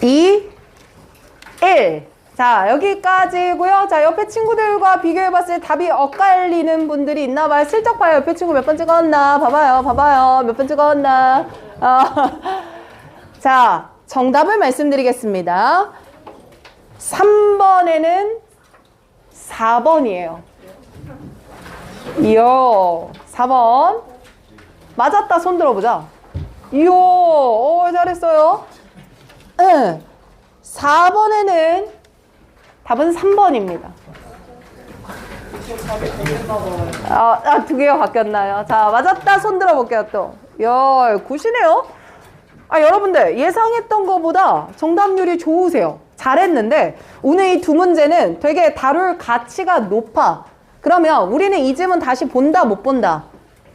2, 1. 자, 여기까지고요. 자, 옆에 친구들과 비교해봤을 때 답이 엇갈리는 분들이 있나봐요. 슬쩍 봐요. 옆에 친구 몇 번 찍었나? 봐봐요. 몇 번 찍었나? 자, 정답을 말씀드리겠습니다. 3번에는 4번이에요. 이요, 4번. 맞았다, 손 들어보자. 이요, 잘했어요. 응. 4번에는 답은 3번입니다. 두 개가 바뀌었나요? 자, 맞았다, 손 들어볼게요, 또. 이야, 굿이네요. 여러분들, 예상했던 것보다 정답률이 좋으세요. 잘했는데, 오늘 이 두 문제는 되게 다룰 가치가 높아. 그러면 우리는 이 질문 다시 본다, 못 본다?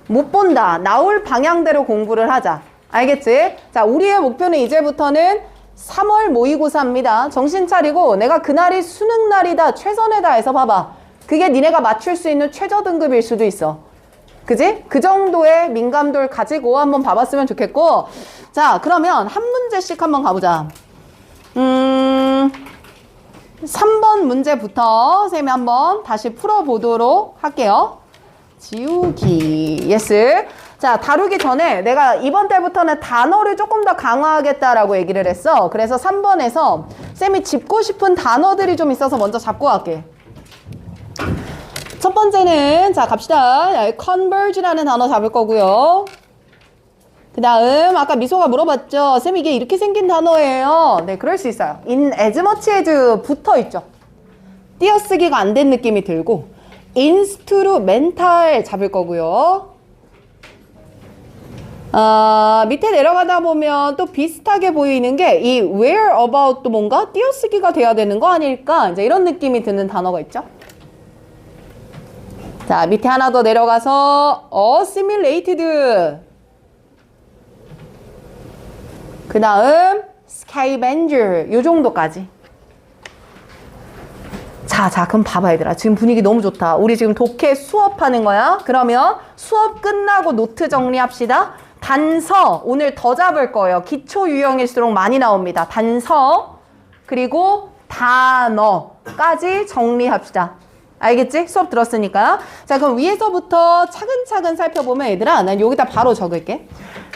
못 본다. 나올 방향대로 공부를 하자. 알겠지? 자, 우리의 목표는 이제부터는 3월 모의고사입니다. 정신 차리고 내가 그날이 수능 날이다, 최선을 다해서 봐봐. 그게 니네가 맞출 수 있는 최저 등급일 수도 있어. 그지? 그 정도의 민감도를 가지고 한번 봐봤으면 좋겠고. 자, 그러면 한 문제씩 한번 가보자. 3번 문제부터 쌤이 한번 다시 풀어보도록 할게요. 지우기. 예스. 자, 다루기 전에 내가 이번 달부터는 단어를 조금 더 강화하겠다라고 얘기를 했어. 그래서 3번에서 쌤이 짚고 싶은 단어들이 좀 있어서 먼저 잡고 갈게. 첫 번째는, 자, 갑시다. converge라는 단어 잡을 거고요. 그 다음, 아까 미소가 물어봤죠. 쌤, 이게 이렇게 생긴 단어예요. 네, 그럴 수 있어요. in as much as 붙어 있죠. 띄어쓰기가 안 된 느낌이 들고, instrumental 잡을 거고요. 밑에 내려가다 보면 또 비슷하게 보이는 게 이 whereabout도 뭔가 띄어쓰기가 돼야 되는 거 아닐까? 이제 이런 느낌이 드는 단어가 있죠. 자, 밑에 하나 더 내려가서 assimilated. 그 다음 scavenger. 요 정도까지. 자, 그럼 봐봐, 얘들아. 지금 분위기 너무 좋다. 우리 지금 독해 수업하는 거야. 그러면 수업 끝나고 노트 정리합시다. 단서, 오늘 더 잡을 거예요. 기초 유형일수록 많이 나옵니다. 단서, 그리고 단어까지 정리합시다. 알겠지? 수업 들었으니까. 자, 그럼 위에서부터 차근차근 살펴보면 얘들아, 난 여기다 바로 적을게.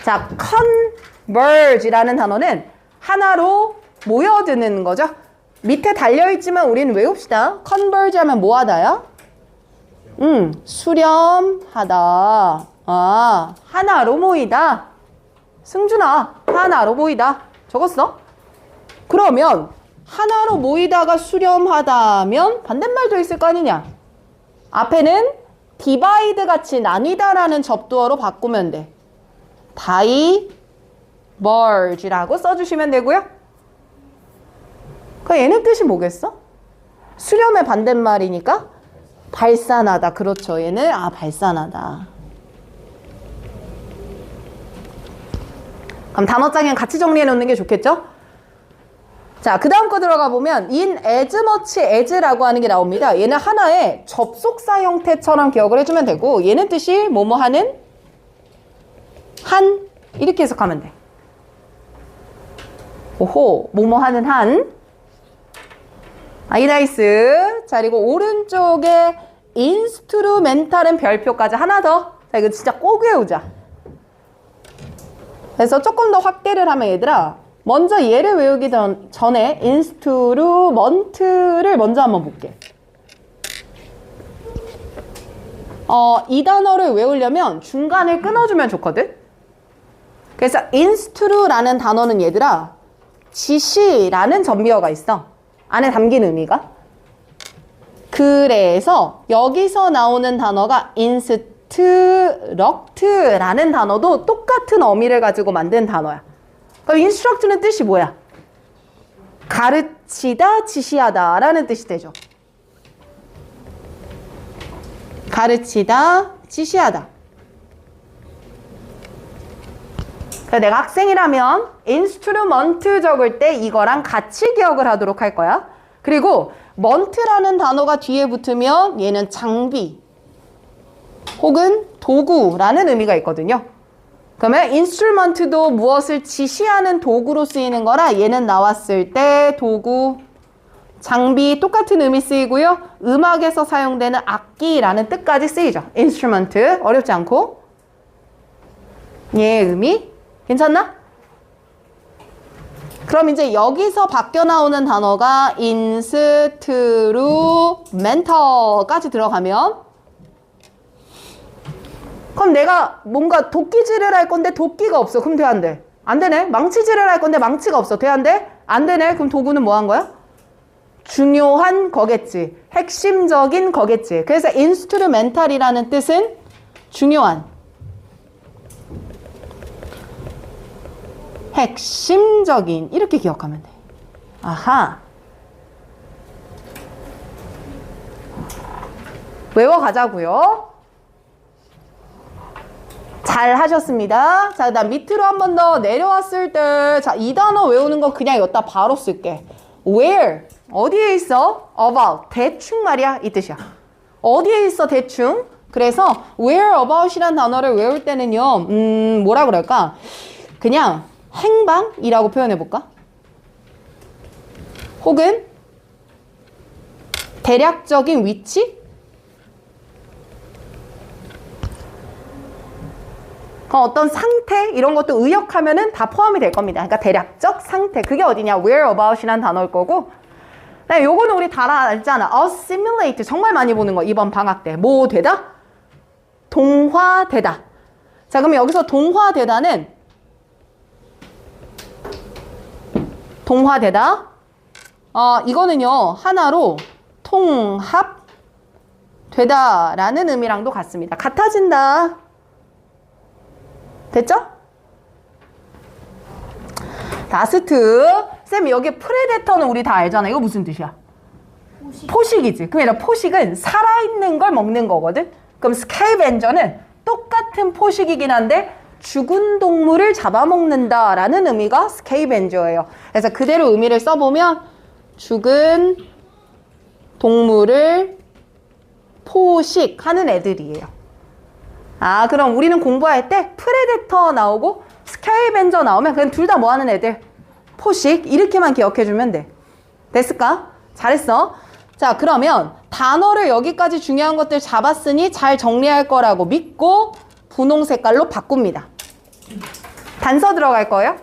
자, converge라는 단어는 하나로 모여드는 거죠. 밑에 달려있지만 우리는 외웁시다. converge 하면 뭐 하다야? 수렴하다. 하나로 모이다. 승준아, 하나로 모이다. 적었어? 그러면 하나로 모이다가 수렴하다면 반대말도 있을 거 아니냐? 앞에는 divide 같이 나뉘다라는 접두어로 바꾸면 돼. diverge라고 써주시면 되고요. 그 얘는 뜻이 뭐겠어? 수렴의 반대말이니까 발산하다. 그렇죠. 얘는 발산하다. 그럼 단어장엔 같이 정리해 놓는 게 좋겠죠? 자, 그 다음 거 들어가 보면 in as much as라고 하는 게 나옵니다. 얘는 하나의 접속사 형태처럼 기억을 해주면 되고, 얘는 뜻이 뭐뭐 하는 한 이렇게 해석하면 돼. 오호, 뭐뭐 하는 한. 아이, 나이스. 자, 그리고 오른쪽에 instrumental은 별표까지 하나 더. 자, 이거 진짜 꼭 외우자. 그래서 조금 더 확대를 하면 얘들아, 먼저 얘를 외우기 전에 instrument를 먼저 한번 볼게. 이 단어를 외우려면 중간을 끊어주면 좋거든? 그래서 instru라는 단어는 얘들아, 지시라는 전미어가 있어. 안에 담긴 의미가. 그래서 여기서 나오는 단어가 instruct라는 단어도 똑같은 어미를 가지고 만든 단어야. 그럼 instruct는 뜻이 뭐야? 가르치다, 지시하다 라는 뜻이 되죠. 가르치다, 지시하다. 그래서 내가 학생이라면 instrument 적을 때 이거랑 같이 기억을 하도록 할 거야. 그리고 mont라는 단어가 뒤에 붙으면 얘는 장비 혹은 도구라는 의미가 있거든요. 그러면 instrument도 무엇을 지시하는 도구로 쓰이는 거라 얘는 나왔을 때 도구, 장비 똑같은 의미 쓰이고요. 음악에서 사용되는 악기라는 뜻까지 쓰이죠. instrument 어렵지 않고 얘의 의미 괜찮나? 그럼 이제 여기서 바뀌어 나오는 단어가 instrumental까지 들어가면 그럼 내가 뭔가 도끼질을 할 건데 도끼가 없어. 그럼 돼, 안 돼? 안 되네. 망치질을 할 건데 망치가 없어. 돼, 안 돼? 안 되네. 그럼 도구는 뭐 한 거야? 중요한 거겠지. 핵심적인 거겠지. 그래서 instrumental이라는 뜻은 중요한, 핵심적인 이렇게 기억하면 돼. 아하. 외워가자고요. 잘 하셨습니다. 자, 그다음 밑으로 한 번 더 내려왔을 때, 자, 이 단어 외우는 거 그냥 여기다 바로 쓸게. Where? 어디에 있어? About. 대충 말이야. 이 뜻이야. 어디에 있어? 대충. 그래서 whereabout이란 단어를 외울 때는요, 뭐라 그럴까? 그냥 행방이라고 표현해볼까? 혹은 대략적인 위치? 어떤 상태 이런 것도 의역하면은 다 포함이 될 겁니다. 그러니까 대략적 상태 그게 어디냐? whereabout이란 단어일 거고. 네, 요거는 우리 다 알잖아. assimilate 정말 많이 보는 거 이번 방학 때. 뭐 되다? 동화되다. 자, 그럼 여기서 동화되다는 동화되다. 이거는요 하나로 통합되다라는 의미랑도 같습니다. 같아진다. 됐죠? 라스트. 쌤 여기 프레데터는 우리 다 알잖아. 이거 무슨 뜻이야? 포식이지. 그럼 포식은 살아있는 걸 먹는 거거든. 그럼 스케이벤저는 똑같은 포식이긴 한데 죽은 동물을 잡아먹는다라는 의미가 스케이벤저예요. 그래서 그대로 의미를 써보면 죽은 동물을 포식하는 애들이에요. 그럼 우리는 공부할 때 프레데터 나오고 스케이벤저 나오면 그냥 둘 다 뭐 하는 애들? 포식. 이렇게만 기억해주면 돼. 됐을까? 잘했어. 자, 그러면 단어를 여기까지 중요한 것들 잡았으니 잘 정리할 거라고 믿고 분홍 색깔로 바꿉니다. 단서 들어갈 거예요.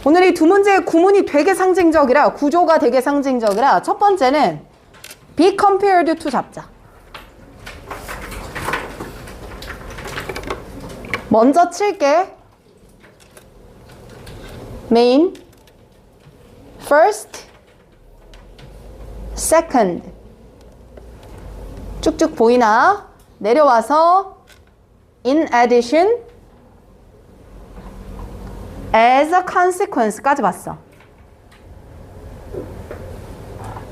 오늘 이 두 문제의 구문이 되게 상징적이라, 구조가 되게 상징적이라 첫 번째는 be compared to 잡자. 먼저 칠게. main, first, second. 쭉쭉 보이나? 내려와서 in addition, as a consequence까지 봤어.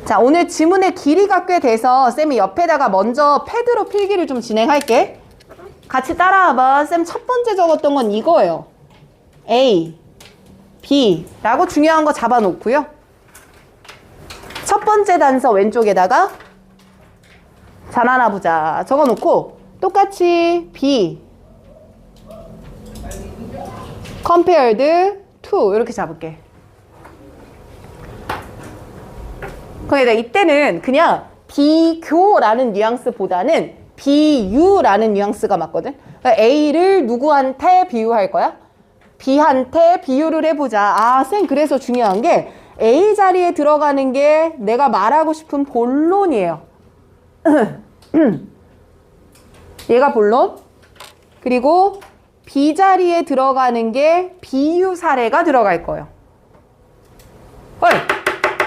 자, 오늘 지문의 길이가 꽤 돼서 쌤이 옆에다가 먼저 패드로 필기를 좀 진행할게. 같이 따라와봐. 쌤 첫 번째 적었던 건 이거예요. A, B 라고 중요한 거 잡아놓고요. 첫 번째 단서 왼쪽에다가 잘 하나 보자 적어놓고 똑같이 B compared to 이렇게 잡을게. 그러니까 이때는 그냥 비교라는 뉘앙스보다는 비유라는 뉘앙스가 맞거든. 그러니까 A를 누구한테 비유할 거야? B한테 비유를 해보자. 쌤 그래서 중요한 게 A 자리에 들어가는 게 내가 말하고 싶은 본론이에요. 얘가 본론. 그리고 B 자리에 들어가는 게 비유 사례가 들어갈 거예요. 헐,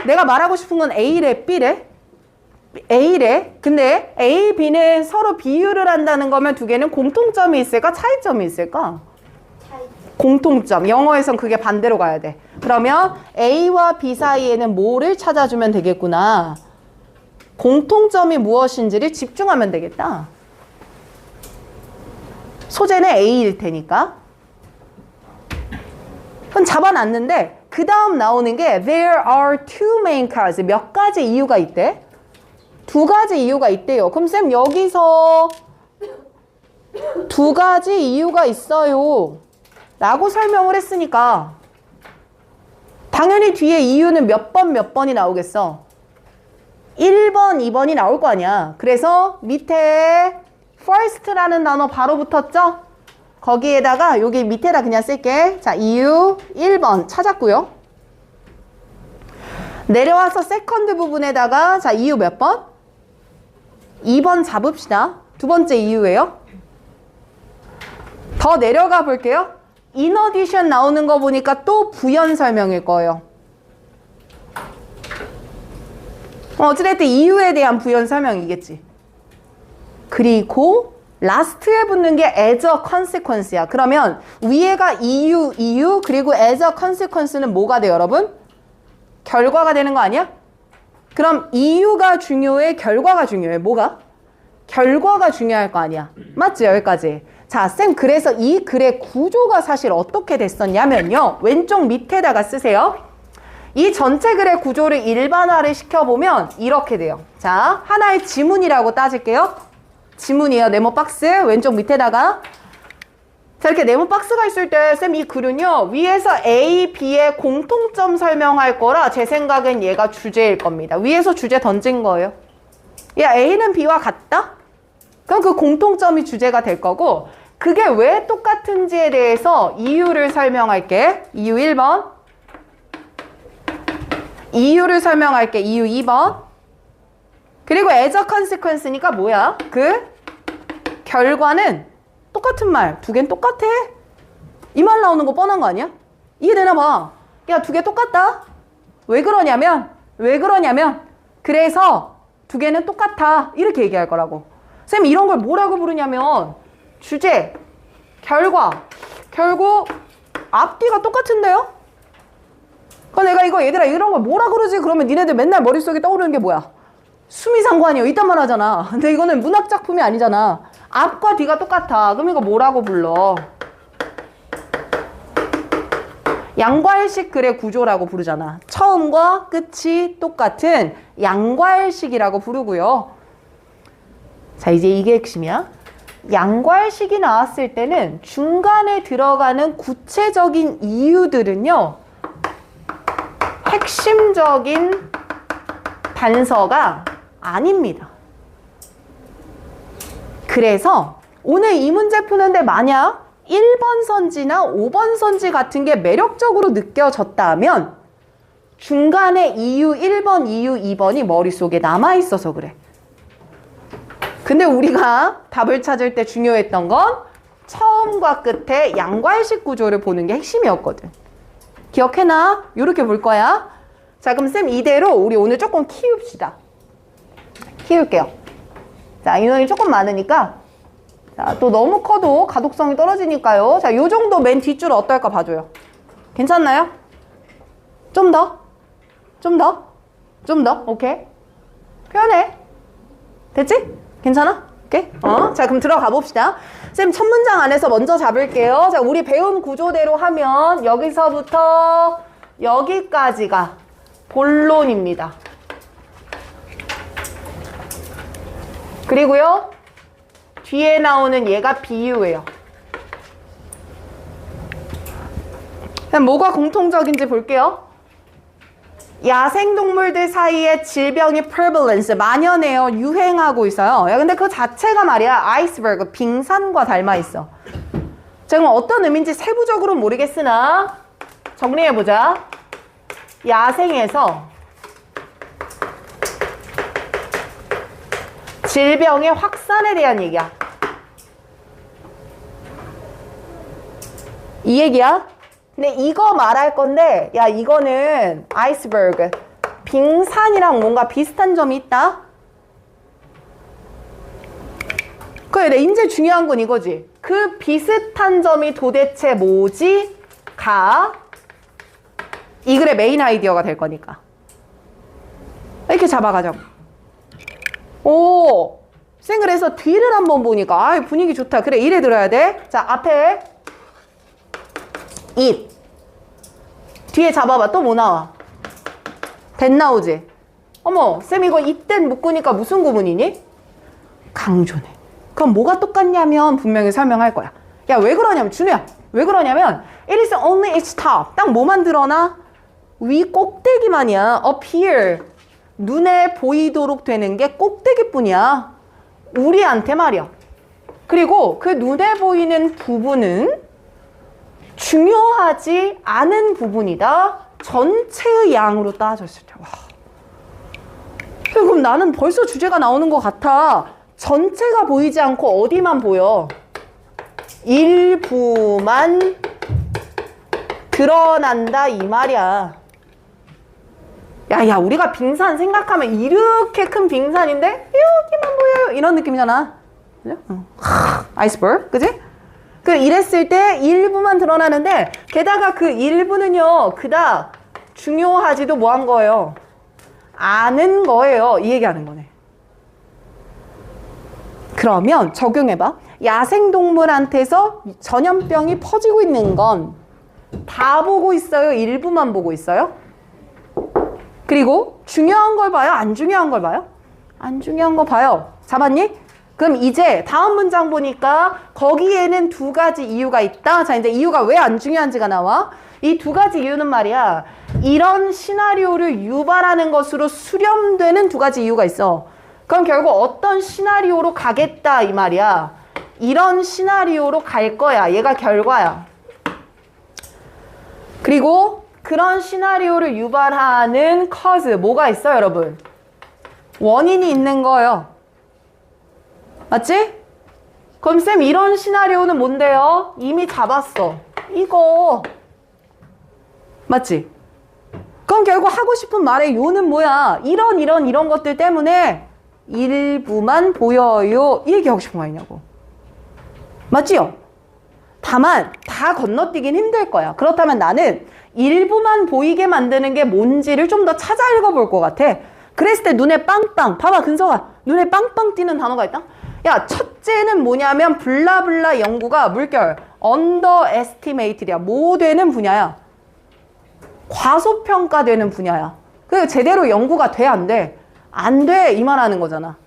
내가 말하고 싶은 건 A래, B래? A래. 근데 A, B는 서로 비유를 한다는 거면 두 개는 공통점이 있을까? 차이점이 있을까? 공통점. 영어에선 그게 반대로 가야 돼. 그러면 A와 B 사이에는 뭐를 찾아주면 되겠구나. 공통점이 무엇인지를 집중하면 되겠다. 소재는 A일 테니까. 그럼 잡아놨는데 그 다음 나오는 게 There are two main causes. 몇 가지 이유가 있대? 두 가지 이유가 있대요. 그럼 쌤 여기서 두 가지 이유가 있어요 라고 설명을 했으니까 당연히 뒤에 이유는 몇 번이 나오겠어? 1번, 2번이 나올 거 아니야. 그래서 밑에 first라는 단어 바로 붙었죠? 거기에다가 여기 밑에다 그냥 쓸게. 자, 이유 1번 찾았고요. 내려와서 second 부분에다가 자, 이유 몇 번? 2번 잡읍시다. 두 번째 이유예요. 더 내려가 볼게요. in addition 나오는 거 보니까 또 부연 설명일 거예요. 어찌됐든 이유에 대한 부연 설명이겠지. 그리고 last에 붙는 게 as a consequence야. 그러면 위에가 이유 그리고 as a consequence는 뭐가 돼요, 여러분? 결과가 되는 거 아니야? 그럼 이유가 중요해, 결과가 중요해. 뭐가? 결과가 중요할 거 아니야. 맞지? 여기까지. 자, 쌤 그래서 이 글의 구조가 사실 어떻게 됐었냐면요. 왼쪽 밑에다가 쓰세요. 이 전체 글의 구조를 일반화를 시켜보면 이렇게 돼요. 자, 하나의 지문이라고 따질게요. 지문이에요. 네모 박스 왼쪽 밑에다가. 자, 이렇게 네모 박스가 있을 때 쌤 이 글은요. 위에서 A, B의 공통점 설명할 거라 제 생각엔 얘가 주제일 겁니다. 위에서 주제 던진 거예요. 야, A는 B와 같다? 그럼 그 공통점이 주제가 될 거고 그게 왜 똑같은지에 대해서 이유를 설명할게. 이유 1번. 이유를 설명할게. 이유 2번. 그리고 as a consequence니까 뭐야? 그 결과는 똑같은 말. 두 개는 똑같아. 이 말 나오는 거 뻔한 거 아니야? 이해되나 봐. 야, 두 개 똑같다. 왜 그러냐면 그래서 두 개는 똑같아. 이렇게 얘기할 거라고. 쌤 이런 걸 뭐라고 부르냐면 주제, 결과. 결국 앞뒤가 똑같은데요? 그럼 내가 이거 얘들아 이런 걸 뭐라 그러지? 그러면 니네들 맨날 머릿속에 떠오르는 게 뭐야? 수미상관이요. 이딴 말 하잖아. 근데 이거는 문학작품이 아니잖아. 앞과 뒤가 똑같아. 그럼 이거 뭐라고 불러? 양괄식 글의 구조라고 부르잖아. 처음과 끝이 똑같은 양괄식이라고 부르고요. 자, 이제 이게 핵심이야. 양괄식이 나왔을 때는 중간에 들어가는 구체적인 이유들은요. 핵심적인 단서가 아닙니다. 그래서 오늘 이 문제 푸는데 만약 1번 선지나 5번 선지 같은 게 매력적으로 느껴졌다면 중간에 이유 1번, 이유 2번이 머릿속에 남아있어서 그래. 근데 우리가 답을 찾을 때 중요했던 건 처음과 끝에 양괄식 구조를 보는 게 핵심이었거든. 기억해놔. 이렇게 볼 거야. 자, 그럼 쌤 이대로 우리 오늘 조금 키웁시다. 키울게요. 자, 인원이 조금 많으니까 자, 또 너무 커도 가독성이 떨어지니까요. 자, 요 정도 맨 뒷줄 어떨까 봐줘요. 괜찮나요? 좀 더? 좀 더? 좀 더? 오케이. 표현해. 됐지? 괜찮아? 오케이? 자, 그럼 들어가 봅시다. 쌤, 첫 문장 안에서 먼저 잡을게요. 자, 우리 배운 구조대로 하면 여기서부터 여기까지가 본론입니다. 그리고요, 뒤에 나오는 얘가 비유예요. 그럼 뭐가 공통적인지 볼게요. 야생동물들 사이에 질병이 prevalence, 만연해요. 유행하고 있어요. 야, 근데 그 자체가 말이야, 아이스버그, 빙산과 닮아있어. 자, 그럼 어떤 의미인지 세부적으로는 모르겠으나 정리해보자. 야생에서 질병의 확산에 대한 얘기야. 이 얘기야. 근데 이거 말할 건데, 야, 이거는 아이스버그, 빙산이랑 뭔가 비슷한 점이 있다? 그래, 이제 중요한 건 이거지. 그 비슷한 점이 도대체 뭐지? 가 이 글의 메인 아이디어가 될 거니까. 이렇게 잡아가자고. 오, 쌤 그래서 뒤를 한번 보니까 아, 분위기 좋다. 그래, 이래 들어야 돼. 자, 앞에 it. 뒤에 잡아봐. 또 뭐 나와? that 나오지? 어머, 쌤 이거 이땐 묶으니까 무슨 구문이니? 강조네. 그럼 뭐가 똑같냐면 분명히 설명할 거야. 야, 왜 그러냐면, 준우야, 왜 그러냐면 it is only its top. 딱 뭐만 드러나? 위 꼭대기만이야. up here. 눈에 보이도록 되는 게 꼭대기뿐이야. 우리한테 말이야. 그리고 그 눈에 보이는 부분은 중요하지 않은 부분이다. 전체의 양으로 따졌을 때. 와. 그럼 나는 벌써 주제가 나오는 것 같아. 전체가 보이지 않고 어디만 보여? 일부만 드러난다 이 말이야. 야, 우리가 빙산 생각하면 이렇게 큰 빙산인데 여기만 보여요. 이런 느낌이잖아. 그죠? 아이스버그, 그지? 그 이랬을 때 일부만 드러나는데 게다가 그 일부는요 그닥 중요하지도 뭐한 거예요? 아는 거예요. 이 얘기하는 거네. 그러면 적용해봐. 야생동물한테서 전염병이 퍼지고 있는 건 다 보고 있어요? 일부만 보고 있어요? 그리고 중요한 걸 봐요? 안 중요한 걸 봐요? 안 중요한 거 봐요. 잡았니? 그럼 이제 다음 문장 보니까 거기에는 두 가지 이유가 있다. 자, 이제 이유가 왜 안 중요한지가 나와. 이 두 가지 이유는 말이야. 이런 시나리오를 유발하는 것으로 수렴되는 두 가지 이유가 있어. 그럼 결국 어떤 시나리오로 가겠다 이 말이야. 이런 시나리오로 갈 거야. 얘가 결과야. 그리고 그런 시나리오를 유발하는 cause 뭐가 있어 여러분? 원인이 있는 거예요. 맞지? 그럼 쌤 이런 시나리오는 뭔데요? 이미 잡았어. 이거. 맞지? 그럼 결국 하고 싶은 말의 요는 뭐야? 이런 것들 때문에 일부만 보여요. 이 얘기하고 싶은 거 아니냐고. 맞지요? 다만 다 건너뛰긴 힘들 거야. 그렇다면 나는 일부만 보이게 만드는 게 뭔지를 좀 더 찾아 읽어볼 것 같아. 그랬을 때 눈에 빵빵. 봐봐 근서가 눈에 빵빵 띄는 단어가 있다. 야, 첫째는 뭐냐면 블라블라 연구가 물결 underestimated이야. 뭐 되는 분야야? 과소평가되는 분야야. 그래서 제대로 연구가 돼, 안 돼? 안 돼, 이 말하는 거잖아.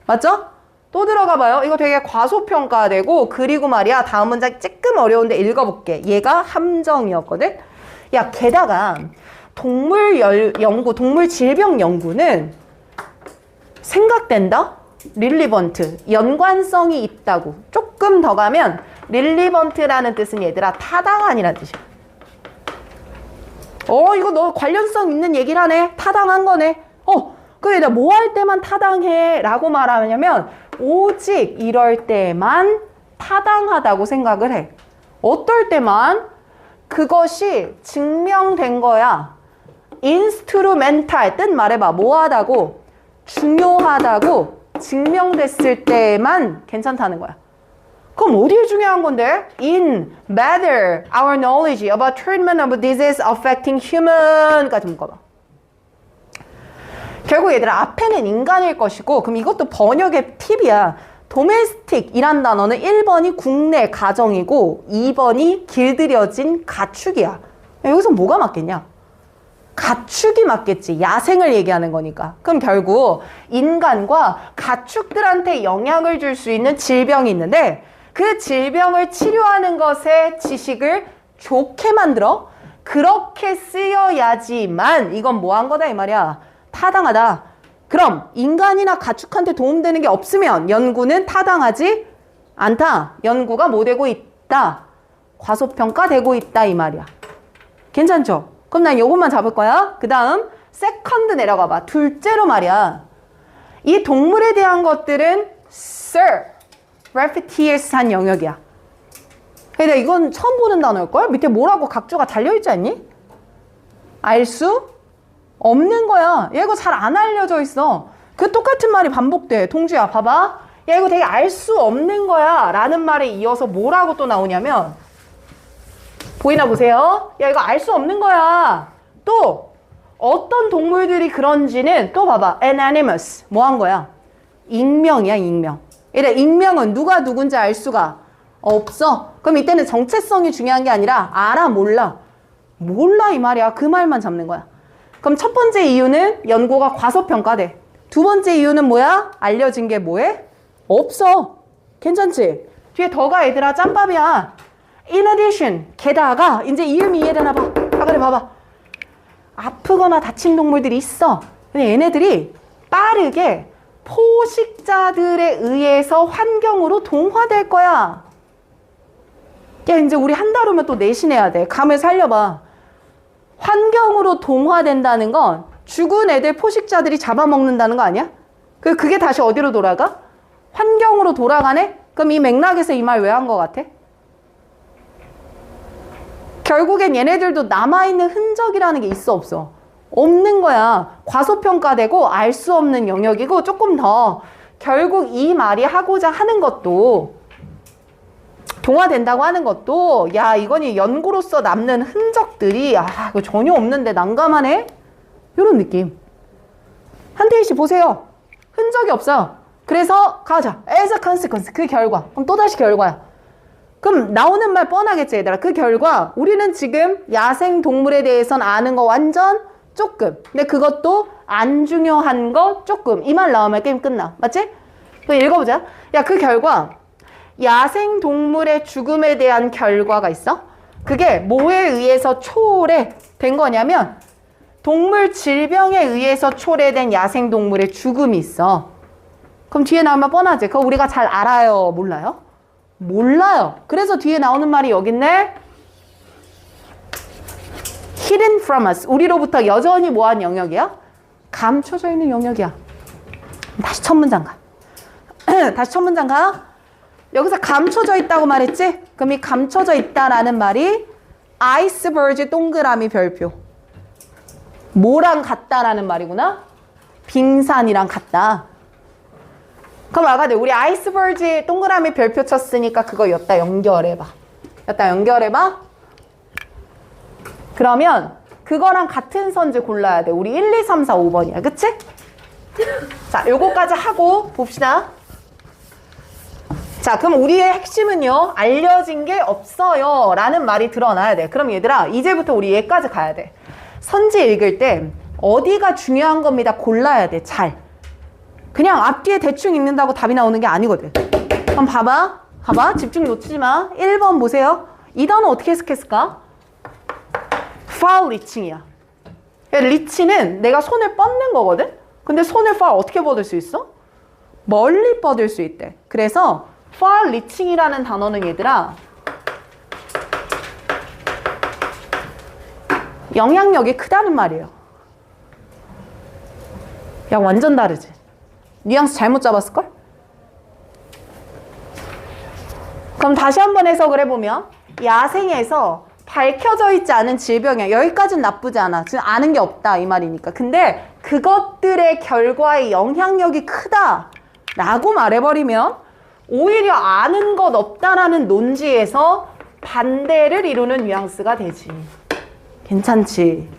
맞죠? 또 들어가 봐요. 이거 되게 과소평가되고, 그리고 말이야, 다음 문장 조금 어려운데 읽어볼게. 얘가 함정이었거든? 야, 게다가 동물 연구, 동물 질병 연구는 생각된다? 릴리번트, 연관성이 있다고. 조금 더 가면 릴리번트라는 뜻은 얘들아 타당한이라는 뜻이야. 이거 너 관련성 있는 얘기를 하네. 타당한 거네. 그래, 나 뭐 할 때만 타당해 라고 말하냐면 오직 이럴 때만 타당하다고 생각을 해. 어떨 때만? 그것이 증명된 거야. 인스트루멘탈, 뜻 말해봐. 뭐하다고? 중요하다고 증명됐을 때만 괜찮다는 거야. 그럼 어디에 중요한 건데? In better our knowledge about treatment of disease affecting human까지 묶어봐. 결국 얘들아 앞에는 인간일 것이고, 그럼 이것도 번역의 팁이야. domestic이란 단어는 1번이 국내 가정이고 2번이 길들여진 가축이야. 여기서 뭐가 맞겠냐? 가축이 맞겠지. 야생을 얘기하는 거니까. 그럼 결국 인간과 가축들한테 영향을 줄 수 있는 질병이 있는데 그 질병을 치료하는 것에 지식을 좋게 만들어 그렇게 쓰여야지만 이건 뭐 한 거다 이 말이야. 타당하다. 그럼 인간이나 가축한테 도움되는 게 없으면 연구는 타당하지 않다. 연구가 뭐 되고 있다? 과소평가되고 있다 이 말이야. 괜찮죠? 그럼 난 요것만 잡을 거야. 그 다음 세컨드 내려가 봐. 둘째로 말이야. 이 동물에 대한 것들은 Sir, reptilian 영역이야. 근데 이건 처음 보는 단어일걸? 밑에 뭐라고 각조가 달려있지 않니? 알 수 없는 거야. 얘 이거 잘 안 알려져 있어. 그 똑같은 말이 반복돼. 동주야 봐봐. 야 이거 되게 알 수 없는 거야 라는 말에 이어서 뭐라고 또 나오냐면 보이나 보세요. 야 이거 알 수 없는 거야. 또 어떤 동물들이 그런지는 또 봐봐. anonymous 뭐 한 거야? 익명이야 익명. 이래 익명은 누가 누군지 알 수가 없어. 그럼 이때는 정체성이 중요한 게 아니라 알아 몰라. 몰라 이 말이야. 그 말만 잡는 거야. 그럼 첫 번째 이유는 연구가 과소평가돼. 두 번째 이유는 뭐야? 알려진 게 뭐해? 없어. 괜찮지? 뒤에 더가 얘들아 짬밥이야. In addition, 게다가 이제 이음이 이해되나 봐. 아 그래 봐봐. 아프거나 다친 동물들이 있어. 근데 얘네들이 빠르게 포식자들에 의해서 환경으로 동화될 거야. 야 이제 우리 한 달 후면 또 내신해야 돼. 감을 살려봐. 환경으로 동화된다는 건 죽은 애들 포식자들이 잡아먹는다는 거 아니야? 그게 다시 어디로 돌아가? 환경으로 돌아가네? 그럼 이 맥락에서 이 말 왜 한 거 같아? 결국엔 얘네들도 남아있는 흔적이라는 게 있어 없어? 없는 거야. 과소평가되고 알 수 없는 영역이고 조금 더 결국 이 말이 하고자 하는 것도 동화된다고 하는 것도 야 이거니 연구로서 남는 흔적들이 이거 전혀 없는데 난감하네? 이런 느낌. 한태희 씨 보세요. 흔적이 없어요. 그래서 가자. as a consequence. 그 결과. 그럼 또다시 결과야. 그럼 나오는 말 뻔하겠지 얘들아. 그 결과 우리는 지금 야생 동물에 대해서는 아는 거 완전 조금. 근데 그것도 안 중요한 거 조금. 이 말 나오면 게임 끝나. 맞지? 그럼 읽어보자. 야 그 결과 야생 동물의 죽음에 대한 결과가 있어. 그게 뭐에 의해서 초래된 거냐면 동물 질병에 의해서 초래된 야생 동물의 죽음이 있어. 그럼 뒤에 나오면 뻔하지. 그거 우리가 잘 알아요? 몰라요? 몰라요. 그래서 뒤에 나오는 말이 여기 있네. Hidden from us. 우리로부터 여전히 뭐한 영역이야? 감춰져 있는 영역이야. 다시 첫 문장 가. 다시 첫 문장 가. 여기서 감춰져 있다고 말했지? 그럼 이 감춰져 있다라는 말이 아이스버지 동그라미 별표. 뭐랑 같다라는 말이구나? 빙산이랑 같다. 그럼 아까 우리 아이스버지 동그라미 별표 쳤으니까 그거 였다 연결해봐. 였다 연결해봐. 그러면 그거랑 같은 선지 골라야 돼. 우리 1, 2, 3, 4, 5번이야. 그치? 자, 요거까지 하고 봅시다. 자, 그럼 우리의 핵심은요. 알려진 게 없어요. 라는 말이 드러나야 돼. 그럼 얘들아, 이제부터 우리 얘까지 가야 돼. 선지 읽을 때 어디가 중요한 겁니다. 골라야 돼. 잘. 그냥 앞뒤에 대충 읽는다고 답이 나오는 게 아니거든. 그럼 봐봐. 봐봐. 집중 놓치지 마. 1번 보세요. 이 단어 어떻게 해석했을까? far reaching이야. 리치는 내가 손을 뻗는 거거든? 근데 손을 far 어떻게 뻗을 수 있어? 멀리 뻗을 수 있대. 그래서 far reaching이라는 단어는 얘들아 영향력이 크다는 말이에요. 야 완전 다르지? 뉘앙스 잘못 잡았을걸? 그럼 다시 한번 해석을 해보면 야생에서 밝혀져 있지 않은 질병이야. 여기까지는 나쁘지 않아. 지금 아는 게 없다 이 말이니까. 근데 그것들의 결과의 영향력이 크다 라고 말해버리면 오히려 아는 것 없다라는 논지에서 반대를 이루는 뉘앙스가 되지. 괜찮지?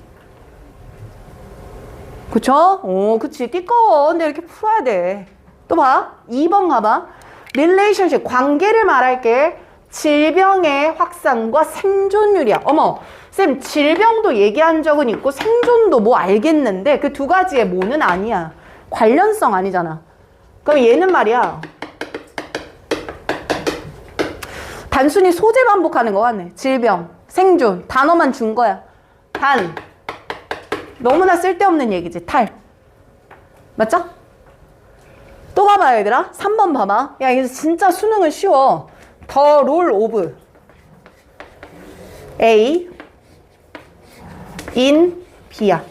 그쵸? 오, 그치. 띠꺼워. 근데 이렇게 풀어야 돼. 또 봐. 2번 가봐. relationship. 관계를 말할게. 질병의 확산과 생존율이야. 어머, 쌤, 질병도 얘기한 적은 있고 생존도 뭐 알겠는데 그 두 가지의 뭐는 아니야. 관련성 아니잖아. 그럼 얘는 말이야. 단순히 소재 반복하는 거 같네. 질병, 생존, 단어만 준 거야. 단. 너무나 쓸데없는 얘기지. 탈. 맞죠? 또 가봐요 얘들아. 3번 봐봐. 야 이거 진짜 수능은 쉬워. The role of A in B야.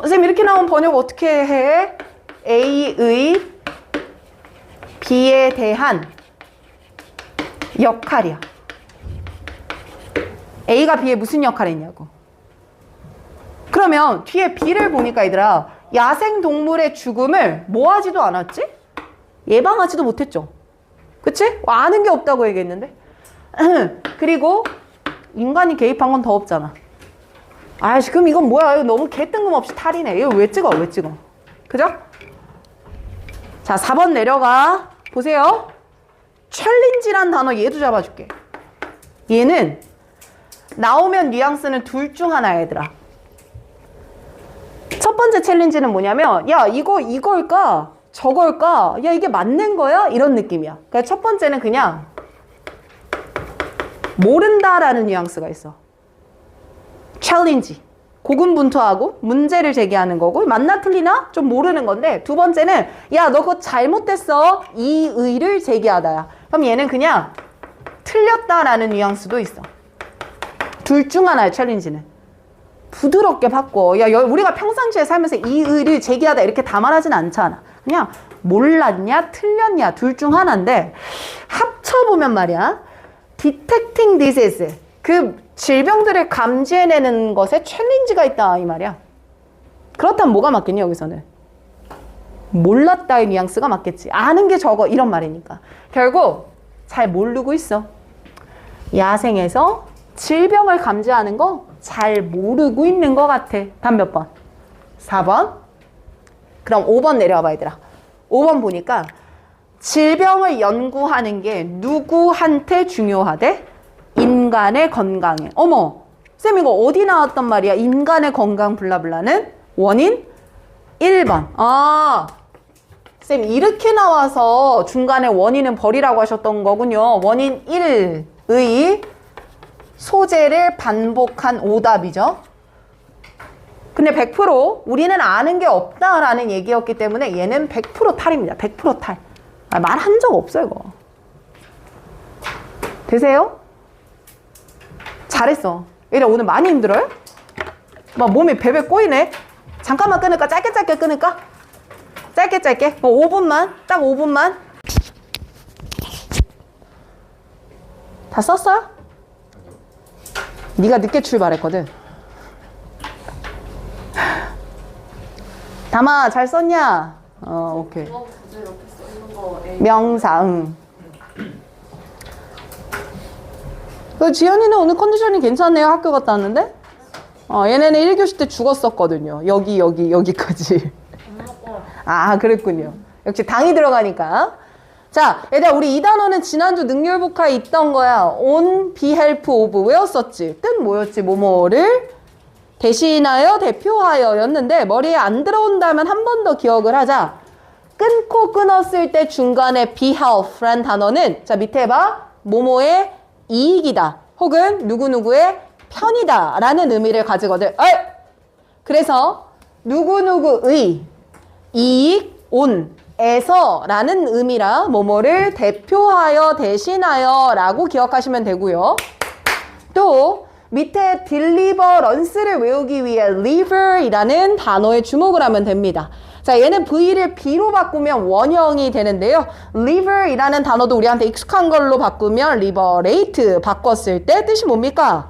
쌤 이렇게 나온 번역 어떻게 해? A의 B에 대한 역할이야. A가 B에 무슨 역할을 했냐고. 그러면 뒤에 B를 보니까 얘들아 야생동물의 죽음을 뭐 하지도 않았지? 예방하지도 못했죠. 그치? 아는 게 없다고 얘기했는데. 그리고 인간이 개입한 건 더 없잖아. 아이씨 그럼 이건 뭐야? 이거 너무 개뜬금없이 탈이네. 이거 왜 찍어? 왜 찍어? 그죠? 자 4번 내려가. 보세요. 챌린지란 단어 얘도 잡아줄게. 얘는 나오면 뉘앙스는 둘 중 하나야 얘들아. 첫 번째 챌린지는 뭐냐면 야 이거 이걸까? 저걸까? 야, 이게 맞는 거야? 이런 느낌이야. 그러니까 첫 번째는 그냥 모른다라는 뉘앙스가 있어. 챌린지. 고군분투하고 문제를 제기하는 거고, 맞나 틀리나 좀 모르는 건데, 두 번째는 야, 너 그거 잘못됐어. 이 의를 제기하다야. 그럼 얘는 그냥 틀렸다라는 뉘앙스도 있어. 둘 중 하나야, 챌린지는. 부드럽게 바꿔. 야, 우리가 평상시에 살면서 이 의를 제기하다 이렇게 다 말하진 않잖아. 그냥 몰랐냐 틀렸냐 둘 중 하나인데, 합쳐보면 말이야, detecting disease, 그 질병들을 감지해내는 것에 챌린지가 있다 이 말이야. 그렇다면 뭐가 맞겠니 여기서는? 몰랐다의 뉘앙스가 맞겠지. 아는 게 적어 이런 말이니까. 결국 잘 모르고 있어. 야생에서 질병을 감지하는 거 잘 모르고 있는 것 같아. 답 몇 번? 4번. 그럼 5번 내려와 봐 얘들아. 5번 보니까 질병을 연구하는 게 누구한테 중요하대? 인간의 건강에. 어머, 쌤 이거 어디 나왔단 말이야? 인간의 건강 블라블라는 원인 1번. 아, 쌤 이렇게 나와서 중간에 원인은 버리라고 하셨던 거군요. 원인 1의 소재를 반복한 오답이죠. 근데 100% 우리는 아는 게 없다라는 얘기였기 때문에 얘는 100% 탈입니다. 100% 탈. 아, 말한 적 없어요 이거. 되세요? 잘했어. 얘들아 오늘 많이 힘들어요? 막 몸이 베베 꼬이네. 잠깐만 끊을까? 짧게 끊을까? 짧게 5분만. 딱 5분만. 다 썼어요? 네가 늦게 출발했거든. 담아 잘 썼냐? 오케이. 명사. 응. 지연이는 오늘 컨디션이 괜찮네요. 학교 갔다 왔는데. 얘네는 1교시 때 죽었었거든요. 여기까지. 아, 그랬군요. 역시 당이 들어가니까. 자, 얘들아, 우리 이 단어는 지난주 능률북화에 있던 거야. on behalf of. 외웠었지? 뜻 뭐였지? 뭐뭐를 대신하여, 대표하여 였는데, 머리에 안 들어온다면 한 번 더 기억을 하자. 끊고 끊었을 때 중간에 behalf라는 단어는, 자, 밑에 봐. 뭐뭐의 이익이다. 혹은 누구누구의 편이다. 라는 의미를 가지거든. 그래서 누구누구의 이익, on. 에서 라는 의미라 뭐뭐를 대표하여 대신하여 라고 기억하시면 되고요. 또 밑에 deliverance를 외우기 위해 lever이라는 단어에 주목을 하면 됩니다. 자, 얘는 V를 B로 바꾸면 원형이 되는데요. lever이라는 단어도 우리한테 익숙한 걸로 바꾸면 liberate 바꿨을 때 뜻이 뭡니까?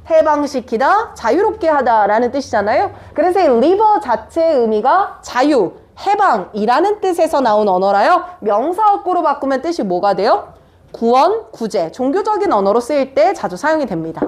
해방시키다, 자유롭게 하다 라는 뜻이잖아요. 그래서 이 lever 자체의 의미가 자유, 해방이라는 뜻에서 나온 언어라요. 명사어구로 바꾸면 뜻이 뭐가 돼요? 구원, 구제, 종교적인 언어로 쓰일 때 자주 사용이 됩니다.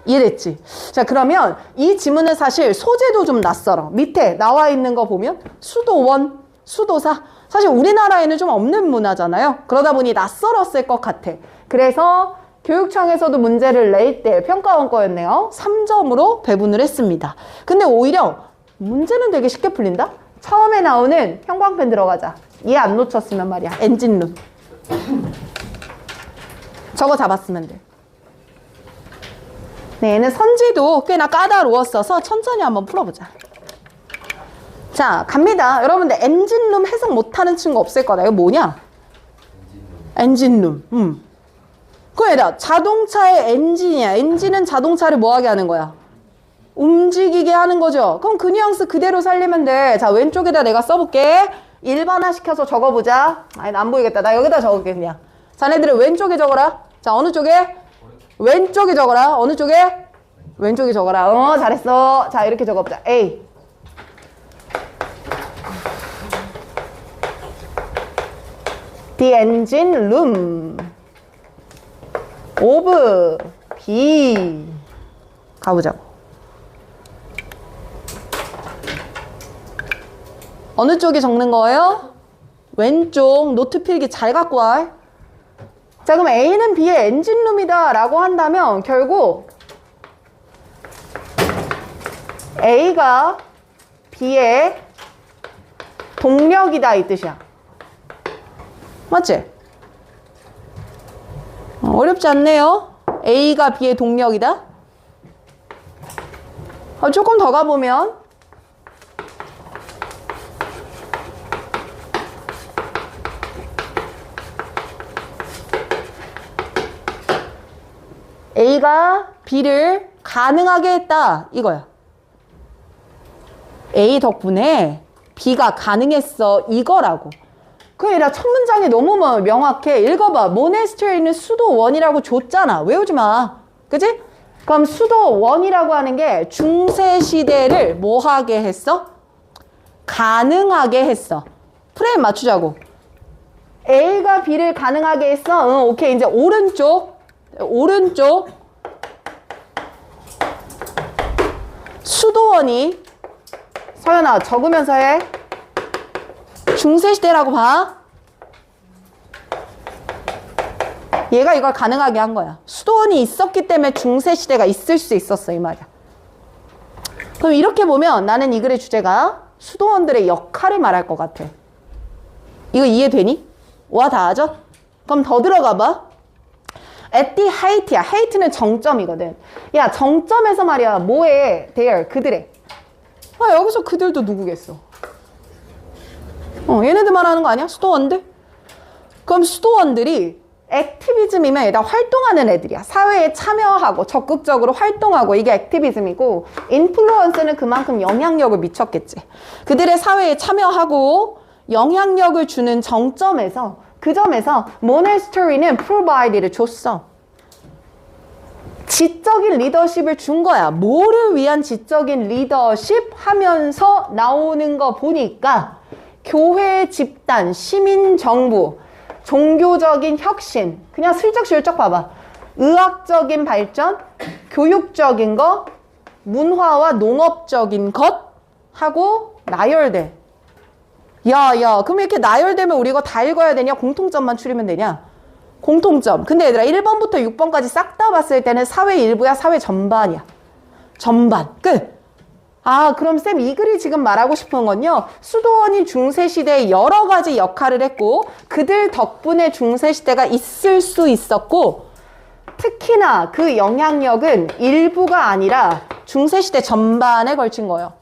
이해됐지? 자, 그러면 이 지문은 사실 소재도 좀 낯설어. 밑에 나와 있는 거 보면 수도원, 수도사. 사실 우리나라에는 좀 없는 문화잖아요. 그러다 보니 낯설었을 것 같아. 그래서 교육청에서도 문제를 낼 때 평가원 거였네요. 3점으로 배분을 했습니다. 근데 오히려 문제는 되게 쉽게 풀린다? 처음에 나오는 형광펜 들어가자. 얘 안 놓쳤으면 말이야. 엔진룸. 저거 잡았으면 돼. 네, 얘는 선지도 꽤나 까다로웠어서 천천히 한번 풀어보자. 자, 갑니다. 여러분들 엔진룸 해석 못하는 친구 없을 거다. 이거 뭐냐? 엔진룸. 그래다 자동차의 엔진이야. 엔진은 자동차를 뭐하게 하는 거야? 움직이게 하는 거죠. 그럼 그 뉘앙스 그대로 살리면 돼. 자, 왼쪽에다 내가 써볼게. 일반화 시켜서 적어보자. 아니, 안 보이겠다. 나 여기다 적을게, 그냥. 자네들은 왼쪽에 적어라. 자, 어느 쪽에? 왼쪽에 적어라. 어느 쪽에? 왼쪽에 적어라. 잘했어. 자, 이렇게 적어보자. A. The engine room of B. 가보자고. 어느 쪽에 적는 거예요? 왼쪽. 노트 필기 잘 갖고 와. 자, 그럼 A는 B의 엔진룸이다 라고 한다면 결국 A가 B의 동력이다 이 뜻이야. 맞지? 어렵지 않네요. A가 B의 동력이다. 조금 더 가보면 A가 B를 가능하게 했다 이거야. A 덕분에 B가 가능했어 이거라고. 그게 아니라 첫 문장이 너무 명확해. 읽어봐. 모네스터리는 수도 원이라고 줬잖아. 외우지 마. 그치? 그럼 수도 원이라고 하는 게 중세시대를 뭐 하게 했어? 가능하게 했어. 프레임 맞추자고. A가 B를 가능하게 했어. 응, 오케이. 이제 오른쪽 수도원이 서연아 적으면서 해. 중세시대라고 봐. 얘가 이걸 가능하게 한 거야. 수도원이 있었기 때문에 중세시대가 있을 수 있었어 이 말이야. 그럼 이렇게 보면 나는 이 글의 주제가 수도원들의 역할을 말할 것 같아. 이거 이해되니? 와 닿아져? 그럼 더 들어가 봐. at the height야. height는 정점이거든. 야 정점에서 말이야. 뭐해? there 그들의. 여기서 그들도 누구겠어? 얘네들 말하는 거 아니야? 수도원들? 그럼 수도원들이 액티비즘이면 얘다 활동하는 애들이야. 사회에 참여하고 적극적으로 활동하고 이게 액티비즘이고 인플루언스는 그만큼 영향력을 미쳤겠지. 그들의 사회에 참여하고 영향력을 주는 정점에서 그 점에서 모네스터리는 provide를 줬어. 지적인 리더십을 준 거야. 뭐를 위한 지적인 리더십 하면서 나오는 거 보니까 교회 집단, 시민 정부, 종교적인 혁신, 그냥 슬쩍슬쩍 봐봐. 의학적인 발전, 교육적인 것, 문화와 농업적인 것 하고 나열돼. 야, 그럼 이렇게 나열되면 우리 이거 다 읽어야 되냐? 공통점만 추리면 되냐? 공통점. 근데 얘들아 1번부터 6번까지 싹 다 봤을 때는 사회 일부야, 사회 전반이야. 전반. 끝. 그럼 쌤 이 글이 지금 말하고 싶은 건요. 수도원이 중세시대에 여러 가지 역할을 했고 그들 덕분에 중세시대가 있을 수 있었고 특히나 그 영향력은 일부가 아니라 중세시대 전반에 걸친 거예요.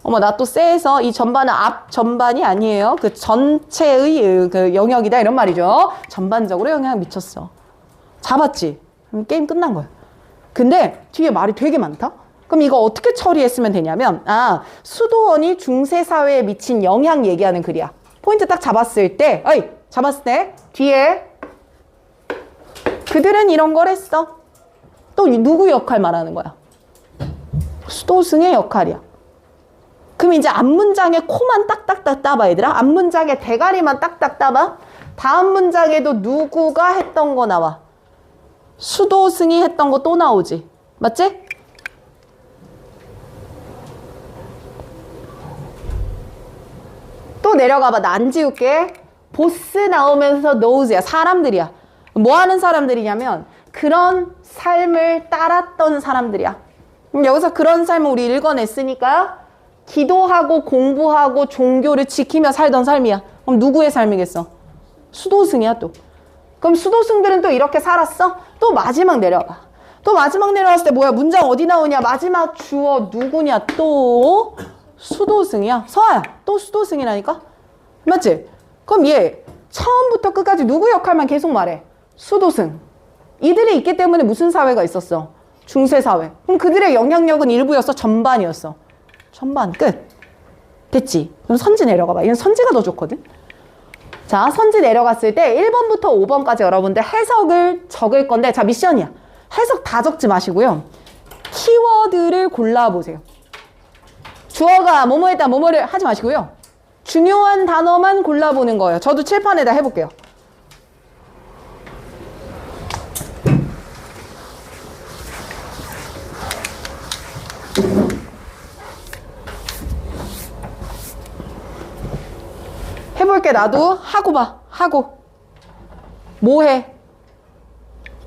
어머 나 또 쎄해서 이 전반은 앞 전반이 아니에요. 그 전체의 그 영역이다 이런 말이죠. 전반적으로 영향을 미쳤어. 잡았지? 그럼 게임 끝난 거야. 근데 뒤에 말이 되게 많다? 그럼 이거 어떻게 처리했으면 되냐면 수도원이 중세사회에 미친 영향 얘기하는 글이야. 포인트 딱 잡았을 때 뒤에 그들은 이런 걸 했어. 또 누구 역할 말하는 거야? 수도승의 역할이야. 그럼 이제 앞문장에 코만 딱딱딱 따봐 얘들아. 앞문장에 대가리만 딱딱 따봐. 다음 문장에도 누구가 했던 거 나와. 수도승이 했던 거 또 나오지. 맞지? 또 내려가봐. 나 안 지울게. 보스 나오면서 nose야. 사람들이야. 뭐 하는 사람들이냐면 그런 삶을 따랐던 사람들이야. 여기서 그런 삶을 우리 읽어냈으니까 기도하고 공부하고 종교를 지키며 살던 삶이야. 그럼 누구의 삶이겠어? 수도승이야 또. 그럼 수도승들은 또 이렇게 살았어? 또 마지막 내려봐. 또 마지막 내려왔을 때 뭐야? 문장 어디 나오냐? 마지막 주어 누구냐? 또 수도승이야. 서아야 또 수도승이라니까? 맞지? 그럼 얘 처음부터 끝까지 누구 역할만 계속 말해? 수도승. 이들이 있기 때문에 무슨 사회가 있었어? 중세사회. 그럼 그들의 영향력은 일부였어? 전반이었어? 전반 끝. 됐지? 그럼 선지 내려가봐. 이건 선지가 더 좋거든? 자, 선지 내려갔을 때 1번부터 5번까지 여러분들 해석을 적을 건데 자, 미션이야. 해석 다 적지 마시고요. 키워드를 골라보세요. 주어가 뭐뭐했다 뭐뭐를 하지 마시고요. 중요한 단어만 골라보는 거예요. 저도 칠판에다 해볼게요. 해볼게. 나도 하고 봐. 하고 뭐해?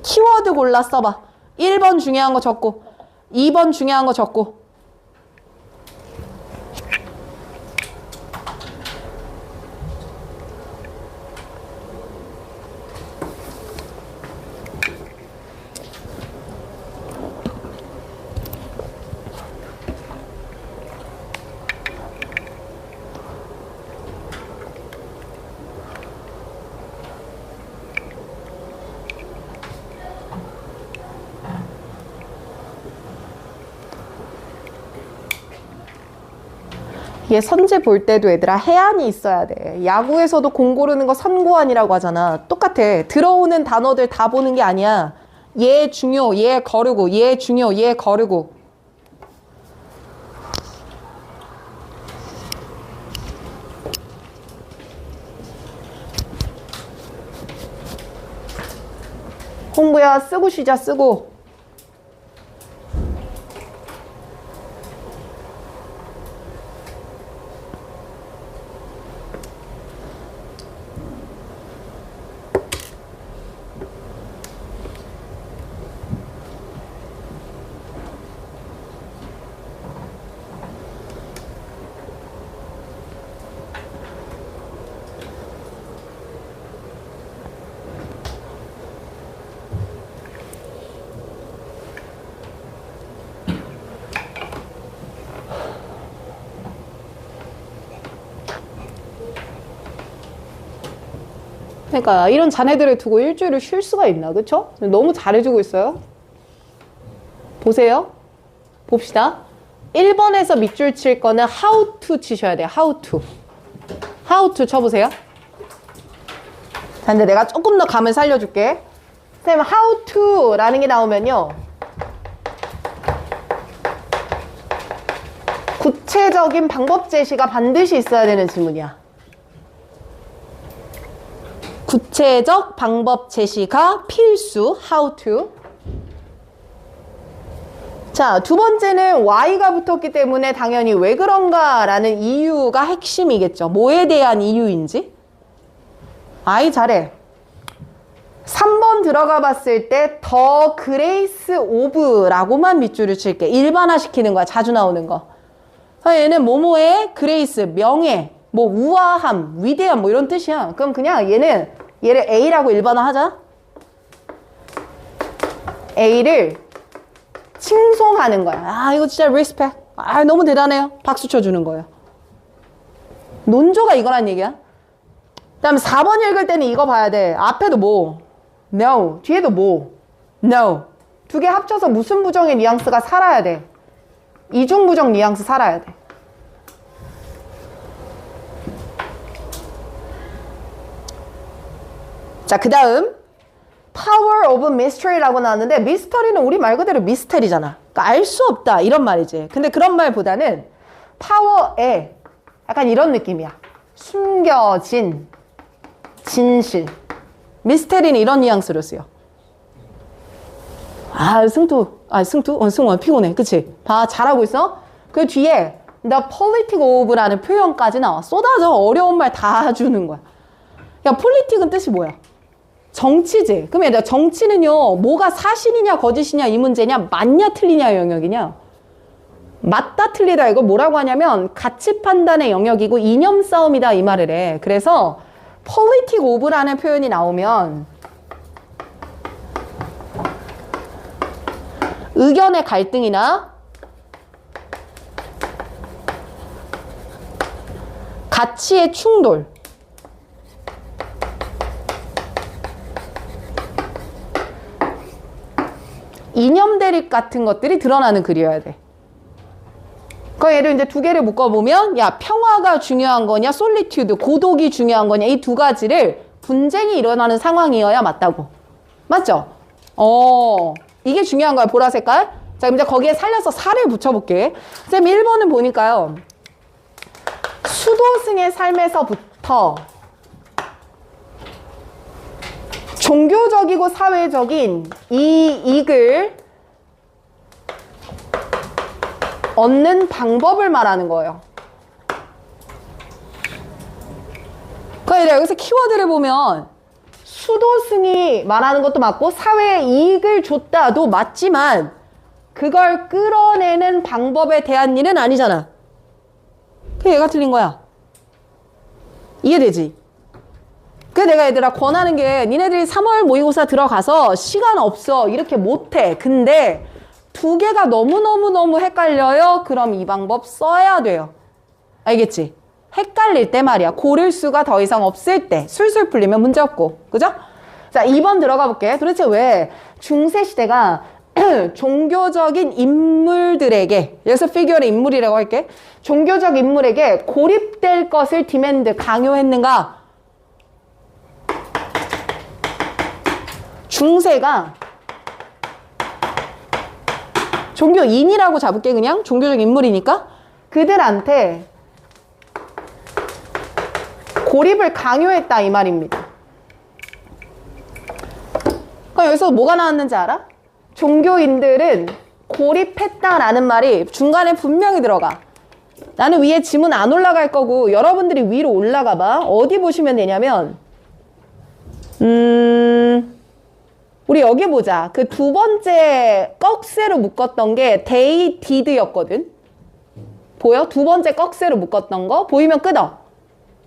키워드 골라 써봐. 1번 중요한 거 적고 2번 중요한 거 적고 얘 선제 볼 때도 얘들아 해안이 있어야 돼. 야구에서도 공 고르는 거 선고안이라고 하잖아. 똑같아. 들어오는 단어들 다 보는 게 아니야. 얘 중요, 얘 거르고, 얘 중요, 얘 거르고. 홍구야, 쓰고 쉬자, 쓰고. 그러니까 이런 자네들을 두고 일주일을 쉴 수가 있나, 그쵸? 너무 잘해주고 있어요. 보세요. 봅시다. 1번에서 밑줄 칠 거는 how to 치셔야 돼요. how to. how to 쳐보세요. 자, 근데 내가 조금 더 감을 살려줄게. 선생님, how to라는 게 나오면요. 구체적인 방법 제시가 반드시 있어야 되는 질문이야. 구체적 방법 제시가 필수, how to. 자, 두 번째는 Y가 붙었기 때문에 당연히 왜 그런가 라는 이유가 핵심이겠죠. 뭐에 대한 이유인지. 아이 잘해. 3번 들어가 봤을 때 더 그레이스 오브라고만 밑줄을 칠게. 일반화시키는 거야. 자주 나오는 거. 얘는 뭐뭐의 그레이스, 명예, 뭐 우아함, 위대함 뭐 이런 뜻이야. 그럼 그냥 얘를 A라고 일반화하자. A를 칭송하는 거야. 아, 이거 진짜 리스펙. 아, 너무 대단해요. 박수 쳐주는 거예요. 논조가 이거란 얘기야. 그 다음에 4번 읽을 때는 이거 봐야 돼. 앞에도 뭐? No. 뒤에도 뭐? No. 두 개 합쳐서 무슨 부정의 뉘앙스가 살아야 돼. 이중부정 뉘앙스 살아야 돼. 자, 그 다음 Power of Mystery라고 나왔는데 미스터리는 우리 말 그대로 미스터리잖아. 그러니까 알 수 없다 이런 말이지. 근데 그런 말보다는 파워에 약간 이런 느낌이야. 숨겨진 진실. 미스터리는 이런 뉘앙스로 쓰여. 아, 승투. 승원 피곤해. 그치? 봐, 잘하고 있어? 그 뒤에 The Politic of라는 표현까지 나와. 쏟아져. 어려운 말 다 주는 거야. 야, politic은 뜻이 뭐야? 정치지. 그럼 얘들아, 정치는요, 뭐가 사실이냐, 거짓이냐, 이 문제냐, 맞냐, 틀리냐 영역이냐? 맞다, 틀리다. 이걸 뭐라고 하냐면, 가치 판단의 영역이고, 이념 싸움이다, 이 말을 해. 그래서, politic of라는 표현이 나오면, 의견의 갈등이나, 가치의 충돌, 이념 대립 같은 것들이 드러나는 글이어야 돼. 그 예를 이제 두 개를 묶어보면, 야, 평화가 중요한 거냐, 솔리튜드, 고독이 중요한 거냐, 이 두 가지를 분쟁이 일어나는 상황이어야 맞다고. 맞죠? 이게 중요한 거야, 보라 색깔. 자, 그럼 이제 거기에 살려서 살을 붙여볼게. 쌤, 1번은 보니까요, 수도승의 삶에서부터 종교적이고 사회적인 이익을 얻는 방법을 말하는 거예요. 그러니까 여기서 키워드를 보면 수도승이 말하는 것도 맞고 사회에 이익을 줬다도 맞지만 그걸 끌어내는 방법에 대한 일은 아니잖아. 그 얘가 틀린 거야. 이해되지? 그래서 내가 얘들아 권하는 게 니네들이 3월 모의고사 들어가서 시간 없어 이렇게 못해. 근데 두 개가 너무너무 헷갈려요. 그럼 이 방법 써야 돼요. 알겠지? 헷갈릴 때 말이야. 고를 수가 더 이상 없을 때 술술 풀리면 문제 없고. 그죠? 자, 2번 들어가 볼게. 도대체 왜 중세시대가 종교적인 인물들에게, 여기서 피규어는 인물이라고 할게. 종교적 인물에게 고립될 것을 디맨드, 강요했는가? 중세가 종교인이라고 잡을게. 그냥 종교적 인물이니까 그들한테 고립을 강요했다 이 말입니다. 그럼 여기서 뭐가 나왔는지 알아? 종교인들은 고립했다라는 말이 중간에 분명히 들어가. 나는 위에 지문 안 올라갈 거고 여러분들이 위로 올라가 봐. 어디 보시면 되냐면 우리 여기 보자. 그 두 번째 꺽쇠로 묶었던 게 they did였거든. 보여? 두 번째 꺽쇠로 묶었던 거 보이면 끄덕.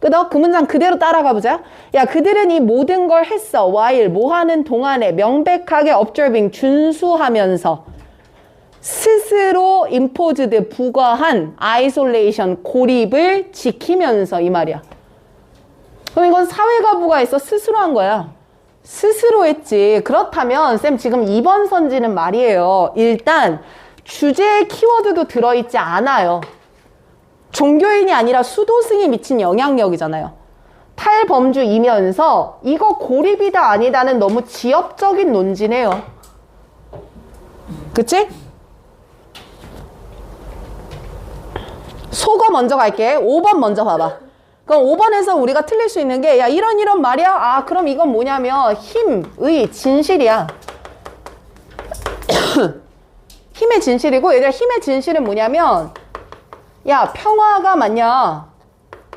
끄덕. 그 문장 그대로 따라가 보자. 야, 그들은 이 모든 걸 했어. while 뭐 하는 동안에 명백하게 observing 준수하면서 스스로 imposed 부과한 isolation 고립을 지키면서 이 말이야. 그럼 이건 사회가 부과했어? 스스로 한 거야. 스스로 했지. 그렇다면 쌤 지금 2번 선지는 말이에요. 일단 주제의 키워드도 들어있지 않아요. 종교인이 아니라 수도승이 미친 영향력이잖아요. 탈범주이면서 이거 고립이다 아니다는 너무 지엽적인 논지네요. 그치? 속어 먼저 갈게. 5번 먼저 봐봐. 그럼 5번에서 우리가 틀릴 수 있는 게 야 이런 말이야? 아 그럼 이건 뭐냐면 힘의 진실이야. 힘의 진실이고 얘들아 힘의 진실은 뭐냐면 야 평화가 맞냐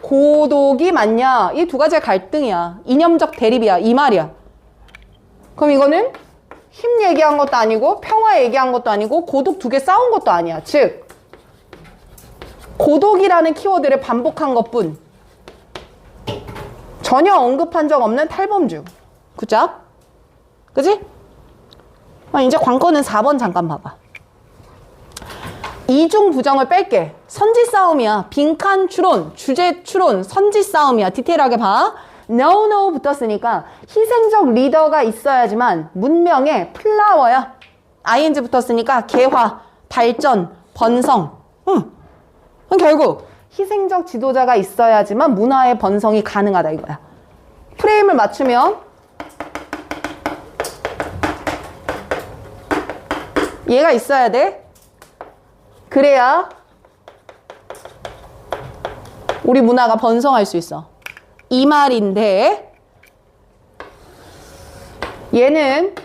고독이 맞냐 이 두 가지의 갈등이야. 이념적 대립이야 이 말이야. 그럼 이거는 힘 얘기한 것도 아니고 평화 얘기한 것도 아니고 고독 두 개 싸운 것도 아니야. 즉 고독이라는 키워드를 반복한 것뿐 전혀 언급한 적 없는 탈범주. 굿잡? 그지? 이제 관건은 4번 잠깐 봐봐. 이중 부정을 뺄게. 선지 싸움이야. 빈칸 추론, 주제 추론, 선지 싸움이야. 디테일하게 봐. no 붙었으니까 희생적 리더가 있어야지만 문명의 플라워야. ing 붙었으니까 개화, 발전, 번성. 그럼 결국 희생적 지도자가 있어야지만 문화의 번성이 가능하다 이거야. 프레임을 맞추면 얘가 있어야 돼. 그래야 우리 문화가 번성할 수 있어. 이 말인데 얘는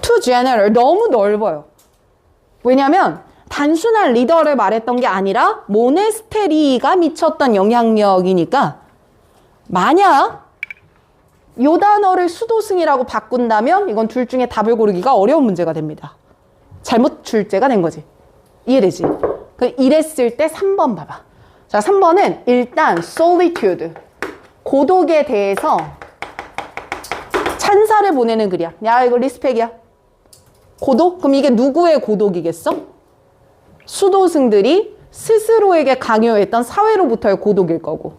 too general, 너무 넓어요. 왜냐면 단순한 리더를 말했던 게 아니라 모네스테리가 미쳤던 영향력이니까 만약 요 단어를 수도승이라고 바꾼다면 이건 둘 중에 답을 고르기가 어려운 문제가 됩니다. 잘못 출제가 된 거지. 이해되지? 이랬을 때 3번 봐봐. 자, 3번은 일단 solitude, 고독에 대해서 찬사를 보내는 글이야. 야, 이거 리스펙이야. 고독? 그럼 이게 누구의 고독이겠어? 수도승들이 스스로에게 강요했던 사회로부터의 고독일 거고.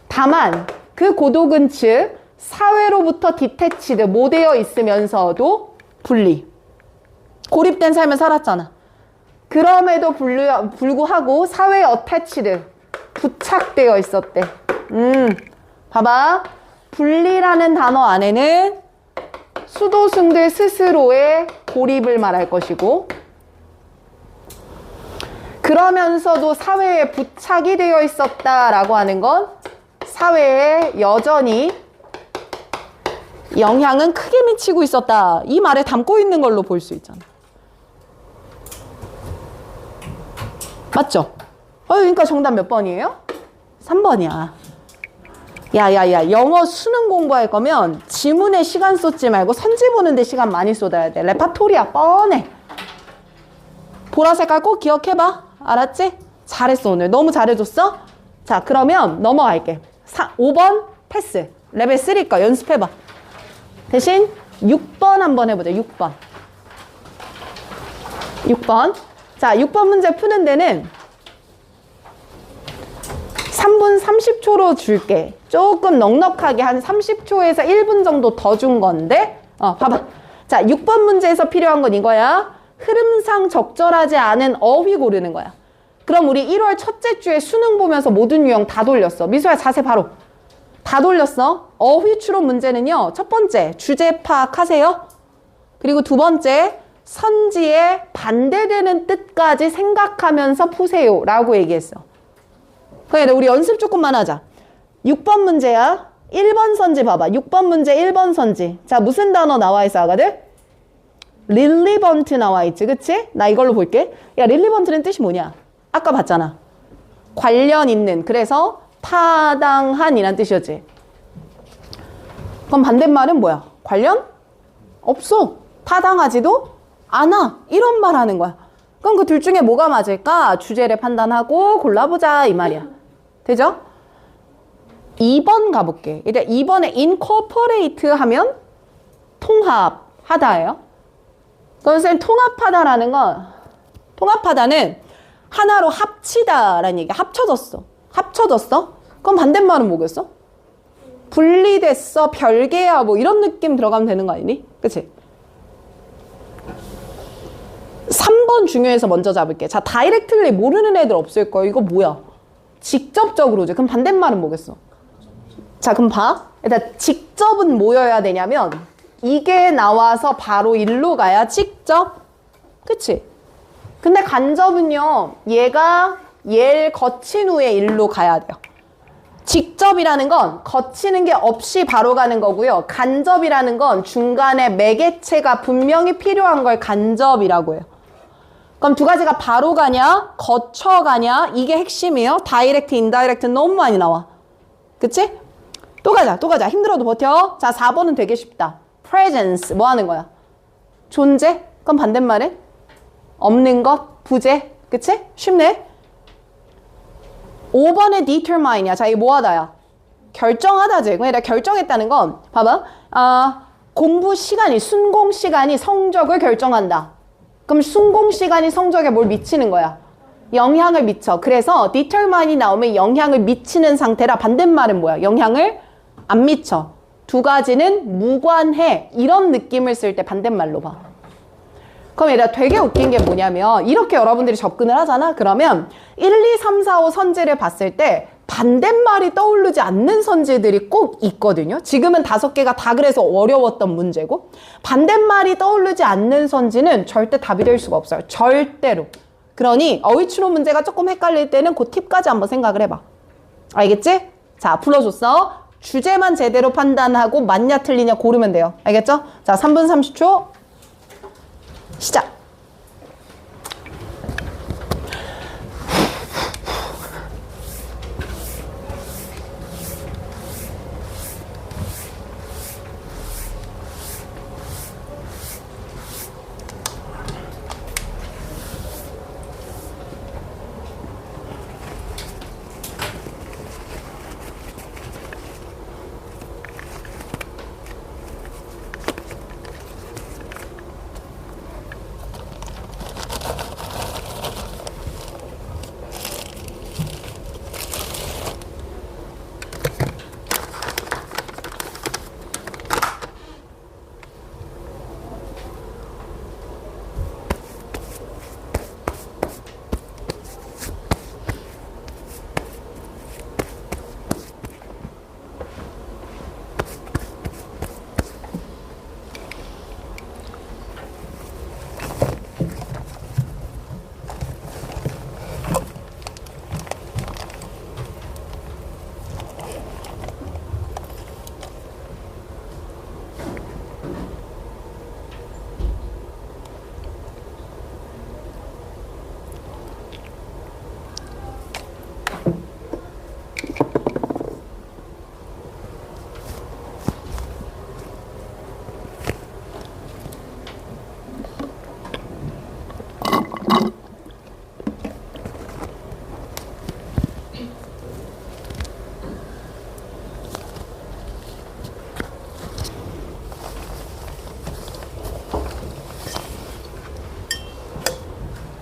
다만 그 고독은 즉 사회로부터 디태치드, 모되어 있으면서도 분리, 고립된 삶을 살았잖아. 그럼에도 불구하고 사회에 어태치드, 부착되어 있었대. 봐봐. 분리라는 단어 안에는 수도승들 스스로의 고립을 말할 것이고 그러면서도 사회에 부착이 되어 있었다라고 하는 건 사회에 여전히 영향은 크게 미치고 있었다. 이 말에 담고 있는 걸로 볼 수 있잖아. 맞죠? 그러니까 정답 몇 번이에요? 3번이야. 야야야, 영어 수능 공부할 거면 지문에 시간 쏟지 말고 선지 보는데 시간 많이 쏟아야 돼. 레파토리야 뻔해. 보라 색깔 꼭 기억해봐. 알았지? 잘했어 오늘. 너무 잘해줬어? 자 그러면 넘어갈게. 5번 패스. 레벨 3 거 연습해봐. 대신 6번 한번 해보자. 6번. 자 6번 문제 푸는 데는 3분 30초로 줄게. 조금 넉넉하게 한 30초에서 1분 정도 더 준 건데 봐봐. 자, 6번 문제에서 필요한 건 이거야. 흐름상 적절하지 않은 어휘 고르는 거야. 그럼 우리 1월 첫째 주에 수능 보면서 모든 유형 다 돌렸어. 미소야 자세 바로. 다 돌렸어. 어휘 추론 문제는요. 첫 번째, 주제 파악하세요. 그리고 두 번째, 선지에 반대되는 뜻까지 생각하면서 푸세요. 라고 얘기했어. 그래, 우리 연습 조금만 하자. 6번 문제야. 1번 선지 봐봐. 6번 문제 1번 선지. 자, 무슨 단어 나와 있어, 아가들? relevant 나와 있지, 그치? 나 이걸로 볼게. 야, relevant는 뜻이 뭐냐? 아까 봤잖아. 관련 있는. 그래서 타당한 이란 뜻이었지. 그럼 반대말은 뭐야? 관련? 없어. 타당하지도 않아. 이런 말 하는 거야. 그럼 그 둘 중에 뭐가 맞을까? 주제를 판단하고 골라보자 이 말이야. 되죠? 2번 가볼게. 일단 2번에 incorporate 하면 통합하다예요. 그럼 선생님 통합하다라는 건 통합하다는 하나로 합치다라는 얘기야. 합쳐졌어. 합쳐졌어? 그럼 반대말은 뭐겠어? 분리됐어, 별개야, 뭐 이런 느낌 들어가면 되는 거 아니니? 그치? 3번 중요해서 먼저 잡을게. 자, 다이렉트리 모르는 애들 없을 거야. 이거 뭐야? 직접적으로지. 그럼 반대말은 뭐겠어? 자, 그럼 봐. 일단 직접은 뭐여야 되냐면 이게 나와서 바로 일로 가야 직접. 그치? 근데 간접은요. 얘가 얘를 거친 후에 일로 가야 돼요. 직접이라는 건 거치는 게 없이 바로 가는 거고요. 간접이라는 건 중간에 매개체가 분명히 필요한 걸 간접이라고 해요. 그럼 두 가지가 바로 가냐, 거쳐 가냐, 이게 핵심이에요. 다이렉트, 인다이렉트 너무 많이 나와. 그치? 또 가자, 또 가자. 힘들어도 버텨. 자, 4번은 되게 쉽다. presence, 뭐 하는 거야? 존재? 그럼 반대말은? 없는 것, 부재. 그치? 쉽네? 5번에 determine이야. 자, 이게 뭐 하다야? 결정하다지. 그러니까 결정했다는 건, 봐봐. 공부 시간이, 순공 시간이 성적을 결정한다. 그럼 순공 시간이 성적에 뭘 미치는 거야? 영향을 미쳐. 그래서 determine이 나오면 영향을 미치는 상태라 반대말은 뭐야? 영향을 안 미쳐. 두 가지는 무관해. 이런 느낌을 쓸 때 반대말로 봐. 그럼 얘들아 되게 웃긴 게 뭐냐면 이렇게 여러분들이 접근을 하잖아. 그러면 1, 2, 3, 4, 5 선지를 봤을 때 반대말이 떠오르지 않는 선지들이 꼭 있거든요. 지금은 5개가 다 그래서 어려웠던 문제고 반대말이 떠오르지 않는 선지는 절대 답이 될 수가 없어요. 절대로. 그러니 어휘추론 문제가 조금 헷갈릴 때는 그 팁까지 한번 생각을 해봐. 알겠지? 자, 불러줬어. 주제만 제대로 판단하고 맞냐 틀리냐 고르면 돼요. 알겠죠? 자, 3분 30초 시작.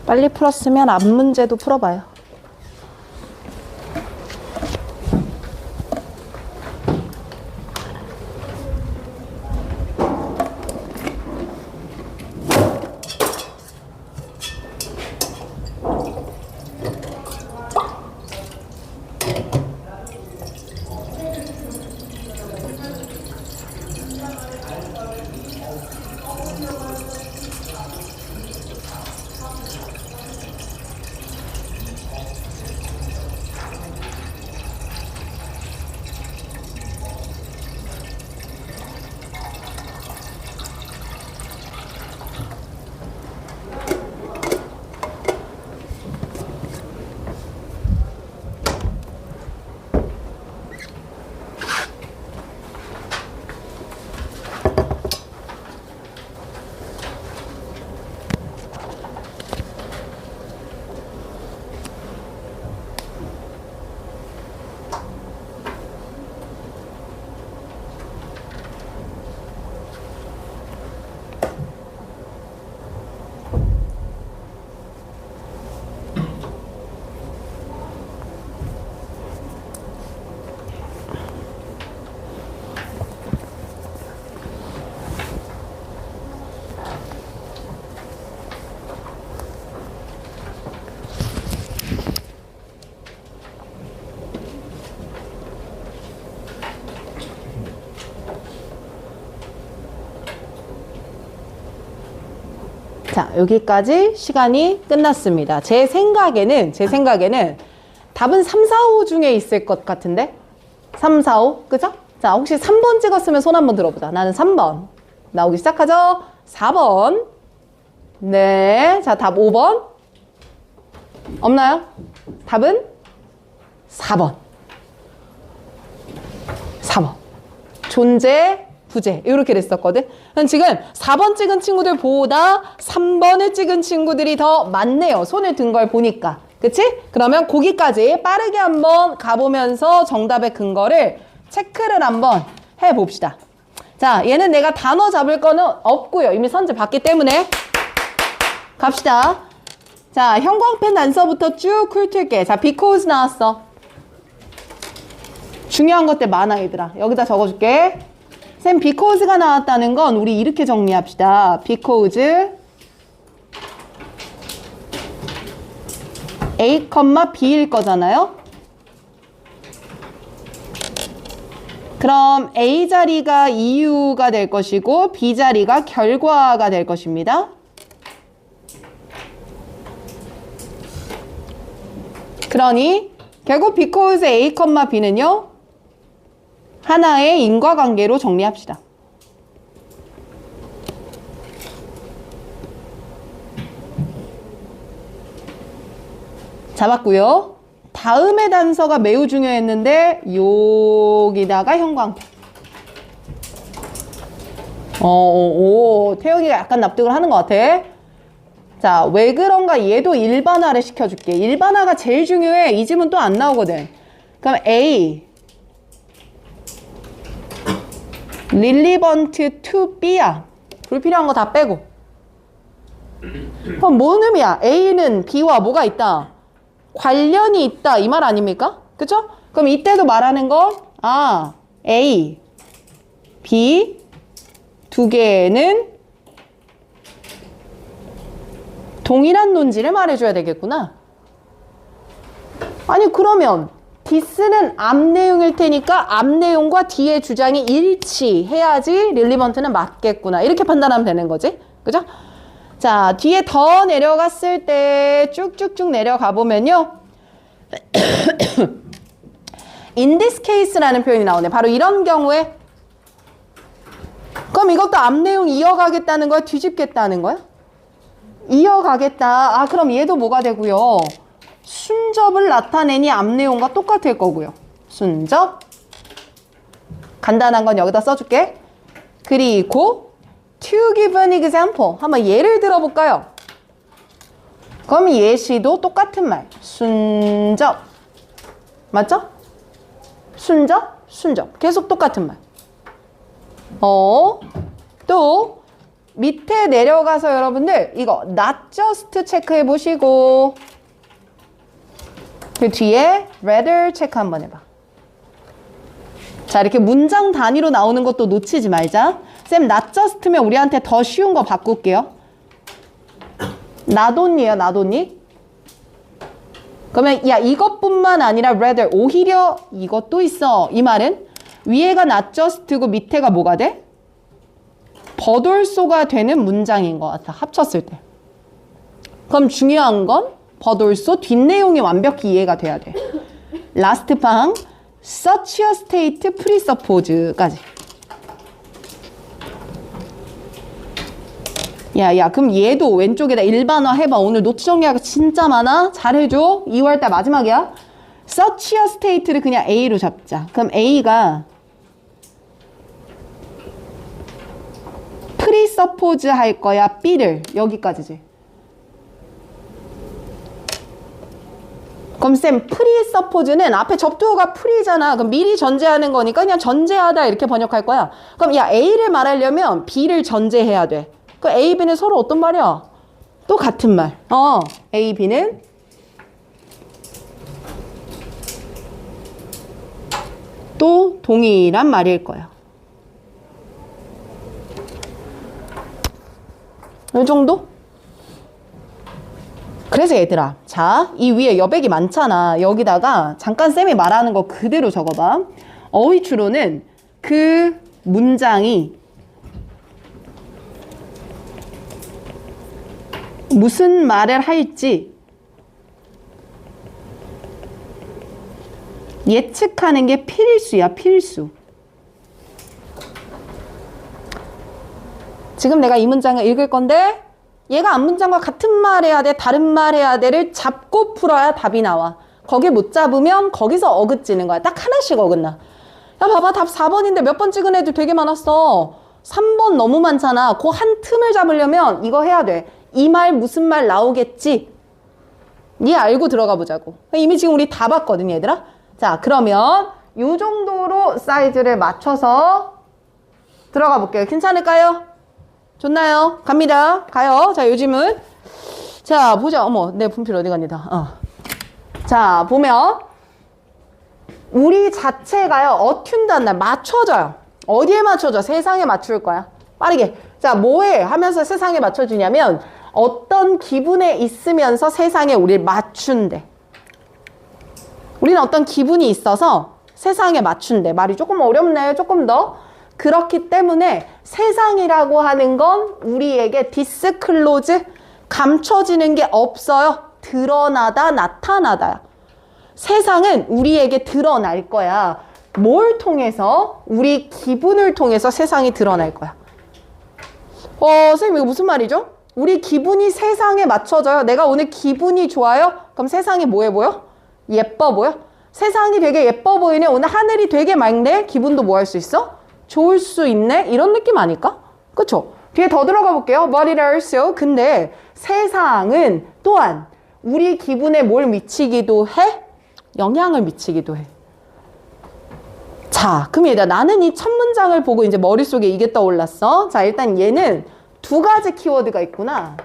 빨리 풀었으면 앞 문제도 풀어봐요. 자, 여기까지 시간이 끝났습니다. 제 생각에는 답은 3, 4, 5 중에 있을 것 같은데? 3, 4, 5? 그죠? 자, 혹시 3번 찍었으면 손 한번 들어보자. 나는 3번. 나오기 시작하죠? 4번. 네. 자, 답 5번. 없나요? 답은 4번. 4번. 존재, 부재. 이렇게 됐었거든. 지금 4번 찍은 친구들보다 3번을 찍은 친구들이 더 많네요. 손을 든 걸 보니까. 그치? 그러면 거기까지 빠르게 한번 가보면서 정답의 근거를 체크를 한번 해봅시다. 자, 얘는 내가 단어 잡을 거는 없고요. 이미 선제 봤기 때문에. 갑시다. 자, 형광펜 단서부터 쭉 훑을게. 자, because 나왔어. 중요한 것들 많아, 얘들아. 여기다 적어줄게. 쌤, because가 나왔다는 건 우리 이렇게 정리합시다. because A, B일 거잖아요. 그럼 A 자리가 이유가 될 것이고 B 자리가 결과가 될 것입니다. 그러니 결국 because A, B는요. 하나의 인과관계로 정리합시다. 잡았고요. 다음의 단서가 매우 중요했는데 여기다가 형광펜. 태영이가 약간 납득을 하는 것 같아. 자, 왜 그런가 얘도 일반화를 시켜줄게. 일반화가 제일 중요해. 이 집은 또 안 나오거든. 그럼 A relevant to B야. 불필요한 거 다 빼고. 그럼 뭔 의미야? A는 B와 뭐가 있다? 관련이 있다. 이 말 아닙니까? 그쵸? 그럼 이때도 말하는 건 A, B 두 개는 동일한 논지를 말해줘야 되겠구나. 아니 그러면 this는 앞 내용일 테니까 앞 내용과 뒤의 주장이 일치해야지 relevant는 맞겠구나. 이렇게 판단하면 되는 거지. 그죠? 자, 뒤에 더 내려갔을 때 쭉쭉쭉 내려가 보면요. in this case라는 표현이 나오네. 바로 이런 경우에 그럼 이것도 앞 내용 이어가겠다는 거야? 뒤집겠다는 거야? 이어가겠다. 그럼 얘도 뭐가 되고요? 순접을 나타내니 앞 내용과 똑같을 거고요. 순접. 간단한 건 여기다 써줄게. 그리고 to give an example. 한번 예를 들어볼까요? 그럼 예시도 똑같은 말. 순접. 맞죠? 순접, 순접. 계속 똑같은 말. 또 밑에 내려가서 여러분들 이거 not just 체크해 보시고 그 뒤에 rather 체크 한번 해봐. 자, 이렇게 문장 단위로 나오는 것도 놓치지 말자. 쌤, not just면 우리한테 더 쉬운 거 바꿀게요. not only야, not only. 그러면 야, 이것뿐만 아니라 rather, 오히려 이것도 있어. 이 말은 위에가 not just고 밑에가 뭐가 돼? but also가 되는 문장인 것 같아. 합쳤을 때. 그럼 중요한 건 but also 뒷내용이 완벽히 이해가 돼야 돼. last 방 such a state presuppose까지. 야, 그럼 얘도 왼쪽에다 일반화 해봐. 오늘 노트 정리하기 진짜 많아. 잘해줘. 2월달 마지막이야. such a state를 그냥 A로 잡자. 그럼 A가 presuppose 할 거야. B를. 여기까지지. 그럼 쌤, presuppose는 앞에 접두어가 pre잖아. 그럼 미리 전제하는 거니까 그냥 전제하다 이렇게 번역할 거야. 그럼 야, A를 말하려면 B를 전제해야 돼. 그 A, B는 서로 어떤 말이야? 또 같은 말. A, B는 또 동일한 말일 거야. 이 정도? 그래서 얘들아, 자, 이 위에 여백이 많잖아. 여기다가 잠깐 쌤이 말하는 거 그대로 적어봐. 어휘 추론은 그 문장이 무슨 말을 할지 예측하는 게 필수야, 필수. 지금 내가 이 문장을 읽을 건데 얘가 앞문장과 같은 말 해야 돼, 다른 말 해야 돼를 잡고 풀어야 답이 나와. 거기 못 잡으면 거기서 어긋지는 거야. 딱 하나씩 어긋나. 야, 봐봐. 답 4번인데 몇 번 찍은 애들 되게 많았어. 3번 너무 많잖아. 그 한 틈을 잡으려면 이거 해야 돼. 이 말 무슨 말 나오겠지? 니 알고 들어가 보자고. 이미 지금 우리 다 봤거든, 얘들아. 자, 그러면 이 정도로 사이즈를 맞춰서 들어가 볼게요. 괜찮을까요? 좋나요? 갑니다. 가요. 자, 요즘은. 자, 보자. 어머, 내 분필 어디 갔니다. 자, 보면 우리 자체가요, 어튠다는 날 맞춰져요. 어디에 맞춰져? 세상에 맞출 거야. 빠르게. 자, 뭐해? 하면서 세상에 맞춰주냐면 어떤 기분에 있으면서 세상에 우리를 맞춘대. 우리는 어떤 기분이 있어서 세상에 맞춘대. 말이 조금 어렵네. 조금 더. 그렇기 때문에 세상이라고 하는 건 우리에게 디스클로즈, 감춰지는 게 없어요. 드러나다, 나타나다야. 세상은 우리에게 드러날 거야. 뭘 통해서? 우리 기분을 통해서 세상이 드러날 거야. 선생님 이거 무슨 말이죠? 우리 기분이 세상에 맞춰져요. 내가 오늘 기분이 좋아요? 그럼 세상이 뭐해 보여? 예뻐 보여? 세상이 되게 예뻐 보이네. 오늘 하늘이 되게 맑네. 기분도 뭐 할 수 있어? 좋을 수 있네? 이런 느낌 아닐까? 그쵸? 뒤에 더 들어가 볼게요. But it also. 근데 세상은 또한 우리 기분에 뭘 미치기도 해? 영향을 미치기도 해. 자, 그럼 얘들아, 나는 이 첫 문장을 보고 이제 머릿속에 이게 떠올랐어. 자, 일단 얘는 두 가지 키워드가 있구나.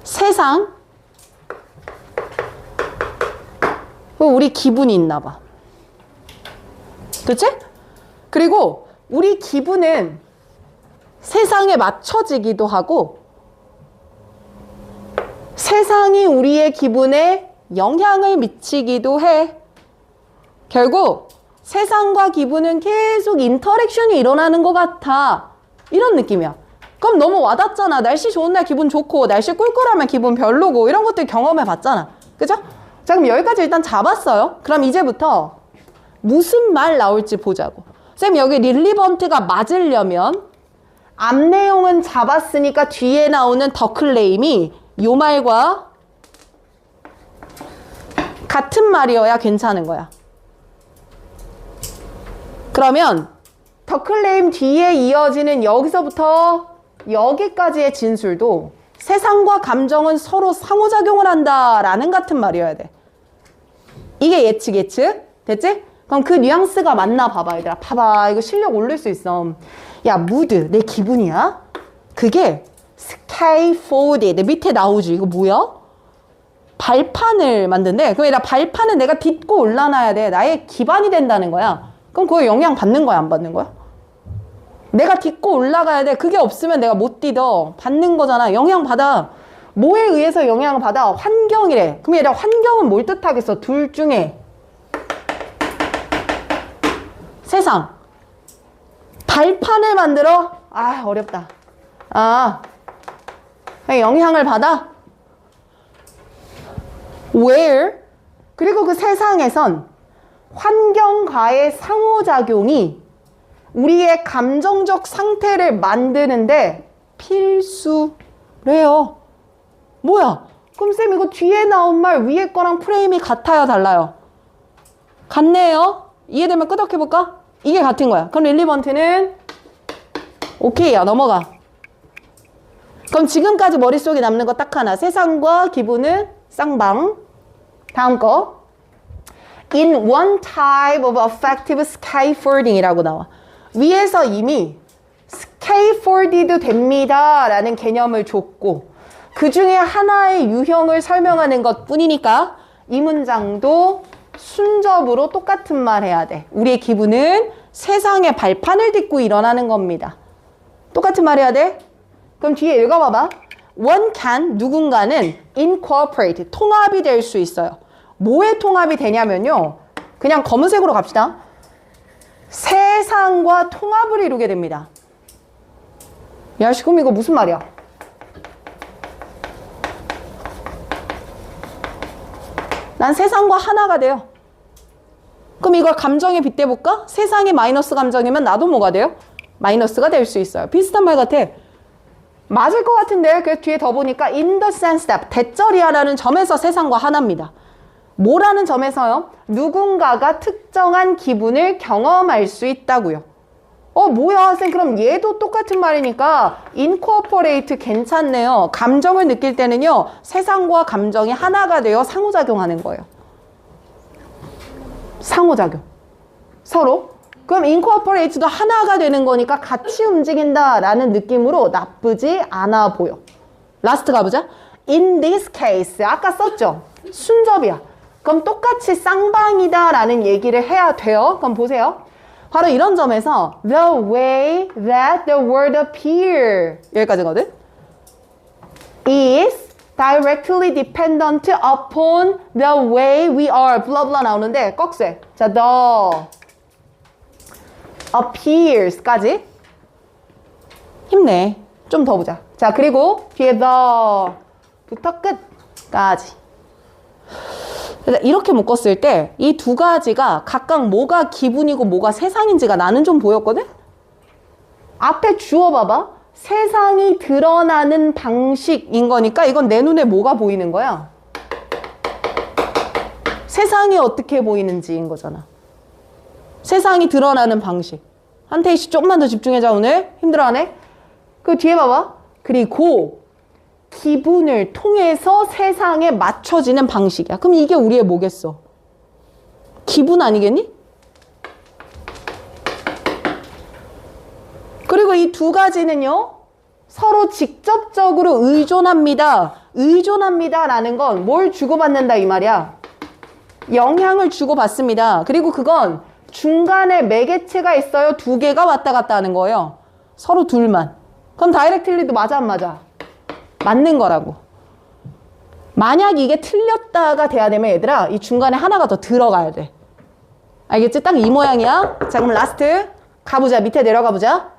세상. 우리 기분이 있나 봐. 그치? 그리고 우리 기분은 세상에 맞춰지기도 하고 세상이 우리의 기분에 영향을 미치기도 해. 결국 세상과 기분은 계속 인터랙션이 일어나는 것 같아. 이런 느낌이야. 그럼 너무 와닿잖아. 날씨 좋은 날 기분 좋고 날씨 꿀꿀하면 기분 별로고 이런 것들 경험해 봤잖아. 그죠? 자, 그럼 여기까지 일단 잡았어요. 그럼 이제부터 무슨 말 나올지 보자고. 쌤, 여기 릴리번트가 맞으려면 앞 내용은 잡았으니까 뒤에 나오는 더 클레임이 요 말과 같은 말이어야 괜찮은 거야. 그러면 더 클레임 뒤에 이어지는 여기서부터 여기까지의 진술도 세상과 감정은 서로 상호작용을 한다라는 같은 말이어야 돼. 이게 예측. 됐지? 그럼 그 뉘앙스가 맞나 봐봐, 얘들아. 봐봐. 이거 실력 오를 수 있어. 야, 무드. 내 기분이야? 그게 scaffolded. 밑에 나오지. 이거 뭐야? 발판을 만든대. 그럼 얘들아, 발판은 내가 딛고 올라놔야 돼. 나의 기반이 된다는 거야. 그럼 그거 영향 받는 거야, 안 받는 거야? 내가 딛고 올라가야 돼. 그게 없으면 내가 못 딛어. 받는 거잖아. 영향 받아. 뭐에 의해서 영향을 받아? 환경이래. 그럼 얘들아, 환경은 뭘 뜻하겠어? 둘 중에. 세상. 발판을 만들어? 아, 어렵다. 영향을 받아? Where? 그리고 그 세상에선 환경과의 상호작용이 우리의 감정적 상태를 만드는데 필수래요. 뭐야? 그럼 쌤 이거 뒤에 나온 말 위에 거랑 프레임이 같아요, 달라요? 같네요. 이해되면 끄덕해볼까? 이게 같은 거야. 그럼 릴리번트는 오케이야. 넘어가. 그럼 지금까지 머릿속에 남는 거 딱 하나. 세상과 기분은 쌍방. 다음 거. In one type of affective scaffolding 이라고 나와. 위에서 이미 scaffolded 됩니다 라는 개념을 줬고 그 중에 하나의 유형을 설명하는 것 뿐이니까 이 문장도 순접으로 똑같은 말 해야 돼. 우리의 기분은 세상의 발판을 딛고 일어나는 겁니다. 똑같은 말 해야 돼? 그럼 뒤에 읽어봐봐. One can, 누군가는 incorporate, 통합이 될 수 있어요. 뭐에 통합이 되냐면요. 그냥 검은색으로 갑시다. 세상과 통합을 이루게 됩니다. 야, 그럼 이거 무슨 말이야? 난 세상과 하나가 돼요. 그럼 이걸 감정에 빗대볼까? 세상이 마이너스 감정이면 나도 뭐가 돼요? 마이너스가 될 수 있어요. 비슷한 말 같아. 맞을 것 같은데 그래서 뒤에 더 보니까 in the sense that 대절이야라는 점에서 세상과 하나입니다. 뭐라는 점에서요? 누군가가 특정한 기분을 경험할 수 있다고요. 뭐야 쌤 그럼 얘도 똑같은 말이니까 incorporate 괜찮네요. 감정을 느낄 때는요 세상과 감정이 하나가 되어 상호작용하는 거예요. 상호작용. 서로. 그럼 incorporate도 하나가 되는 거니까 같이 움직인다라는 느낌으로 나쁘지 않아 보여. 라스트 가보자. In this case 아까 썼죠? 순접이야. 그럼 똑같이 쌍방이다라는 얘기를 해야 돼요. 그럼 보세요. 바로 이런 점에서 the way that the word appear 여기까지거든. is directly dependent upon the way we are blah blah 나오는데 꺽쇠. 자, the appears까지 힘내. 좀 더 보자. 자, 그리고 뒤에 the부터 끝까지. 이렇게 묶었을 때 이 두 가지가 각각 뭐가 기분이고 뭐가 세상인지가 나는 좀 보였거든? 앞에 주어 봐봐. 세상이 드러나는 방식인 거니까 이건 내 눈에 뭐가 보이는 거야? 세상이 어떻게 보이는지인 거잖아. 세상이 드러나는 방식. 한태희 씨 조금만 더 집중해자 오늘. 힘들어하네. 그 뒤에 봐봐. 그리고 기분을 통해서 세상에 맞춰지는 방식이야. 그럼 이게 우리의 뭐겠어? 기분 아니겠니? 그리고 이 두 가지는요. 서로 직접적으로 의존합니다. 의존합니다라는 건 뭘 주고받는다 이 말이야. 영향을 주고받습니다. 그리고 그건 중간에 매개체가 있어요. 두 개가 왔다 갔다 하는 거예요. 서로 둘만. 그럼 다이렉트리도 맞아 안 맞아? 맞는 거라고. 만약 이게 틀렸다가 돼야 되면 얘들아 이 중간에 하나가 더 들어가야 돼. 알겠지? 딱 이 모양이야. 자 그럼 라스트 가보자. 밑에 내려가 보자.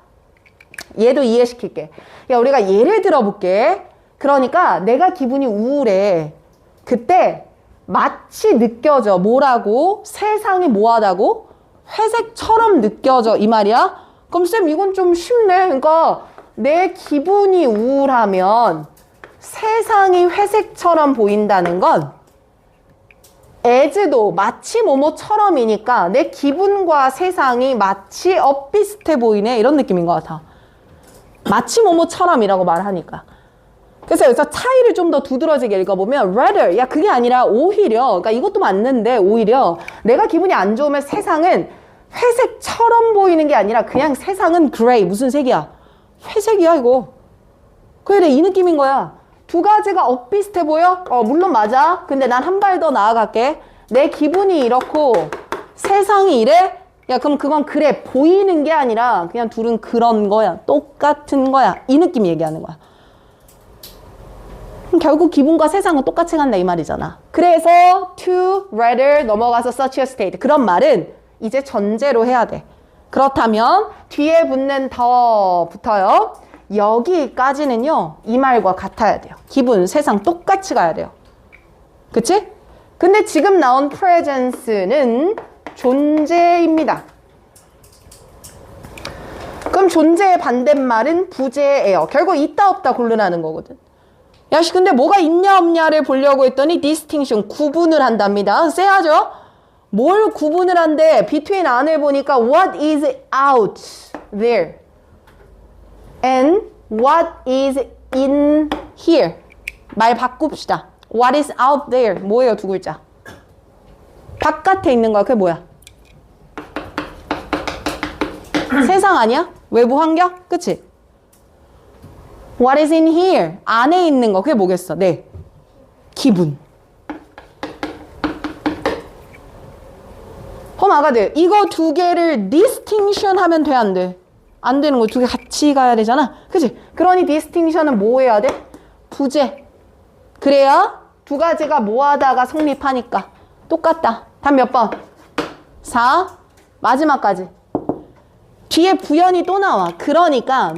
얘도 이해시킬게. 야 우리가 예를 들어볼게. 그러니까 내가 기분이 우울해. 그때 마치 느껴져. 뭐라고? 세상이 뭐하다고? 회색처럼 느껴져 이 말이야. 그럼 쌤 이건 좀 쉽네. 그러니까 내 기분이 우울하면 세상이 회색처럼 보인다는 건 as도 마치 뭐뭐처럼이니까 내 기분과 세상이 마치 엇비슷해 보이네 이런 느낌인 것 같아. 마치 뭐뭐처럼이라고 말하니까. 그래서 여기서 차이를 좀 더 두드러지게 읽어보면 rather, 야 그게 아니라 오히려, 그러니까 이것도 맞는데 오히려 내가 기분이 안 좋으면 세상은 회색처럼 보이는 게 아니라 그냥 세상은 gray, 무슨 색이야? 회색이야 이거. 그래 이 느낌인 거야. 두 가지가 엇비슷해 보여? 물론 맞아. 근데 난 한 발 더 나아갈게. 내 기분이 이렇고 세상이 이래? 야 그럼 그건 그래 보이는 게 아니라 그냥 둘은 그런 거야. 똑같은 거야. 이 느낌 얘기하는 거야. 결국 기분과 세상은 똑같이 간다 이 말이잖아. 그래서 to, rather 넘어가서 such a state. 그런 말은 이제 전제로 해야 돼. 그렇다면 뒤에 붙는 더 붙어요. 여기까지는요. 이 말과 같아야 돼요. 기분, 세상 똑같이 가야 돼요. 그치? 근데 지금 나온 presence는 존재입니다. 그럼 존재의 반대말은 부재예요. 결국 있다 없다 고르라는 거거든. 야씨 근데 뭐가 있냐 없냐를 보려고 했더니 distinction, 구분을 한답니다. 쎄하죠? 뭘 구분을 한대? between 안을 보니까 what is out there and what is in here. 말 바꿉시다. what is out there 뭐예요? 두 글자. 바깥에 있는 거야. 그게 뭐야? 세상 아니야? 외부 환경? 그치? What is in here? 안에 있는 거. 그게 뭐겠어? 네. 기분. 아가들 이거 두 개를 distinction 하면 돼, 안 돼? 안 되는 거 두 개 같이 가야 되잖아. 그치? 그러니 distinction은 뭐 해야 돼? 부재. 그래야 두 가지가 뭐 하다가 성립하니까. 똑같다. 답 몇 번? 4. 마지막까지. 뒤에 부연이 또 나와. 그러니까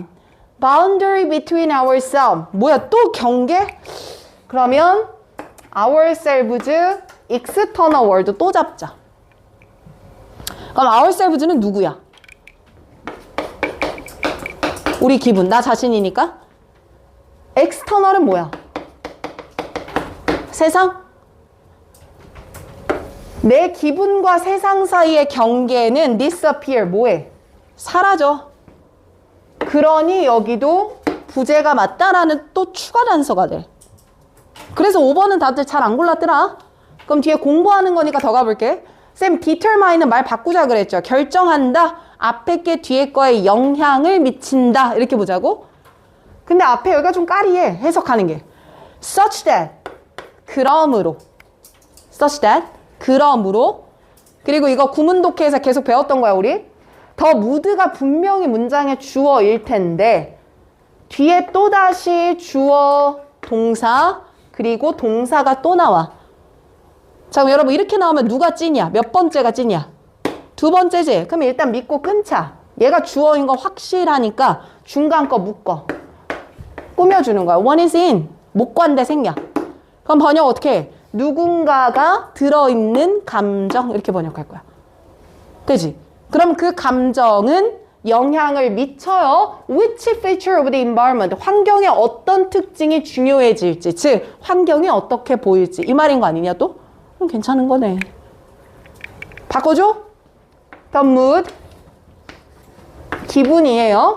boundary between ourselves. 뭐야 또 경계? 그러면 ourselves external world 또 잡자. 그럼 ourselves는 누구야? 우리 기분, 나 자신이니까. external은 뭐야? 세상? 내 기분과 세상 사이의 경계는 disappear, 뭐해? 사라져. 그러니 여기도 부재가 맞다라는 또 추가 단서가 돼. 그래서 5번은 다들 잘 안 골랐더라. 그럼 뒤에 공부하는 거니까 더 가볼게. 쌤, determine은 말 바꾸자 그랬죠. 결정한다. 앞에 게 뒤에 거에 영향을 미친다. 이렇게 보자고. 근데 앞에 여기가 좀 까리해. 해석하는 게. such that. 그러므로. such that. 그러므로. 그리고 이거 구문독해에서 계속 배웠던 거야, 우리. 더 무드가 분명히 문장의 주어일 텐데 뒤에 또다시 주어, 동사, 그리고 동사가 또 나와. 자, 그럼 여러분 이렇게 나오면 누가 찐이야? 몇 번째가 찐이야? 두 번째지? 그럼 일단 믿고 끊자. 얘가 주어인 거 확실하니까 중간 거 묶어. 꾸며주는 거야. One is in. 목관대 생략. 그럼 번역 어떻게 해? 누군가가 들어있는 감정 이렇게 번역할 거야. 그지? 그럼 그 감정은 영향을 미쳐요. Which feature of the environment? 환경의 어떤 특징이 중요해질지, 즉 환경이 어떻게 보일지 이 말인 거 아니냐 또? 그럼 괜찮은 거네. 바꿔줘? The mood. 기분이에요.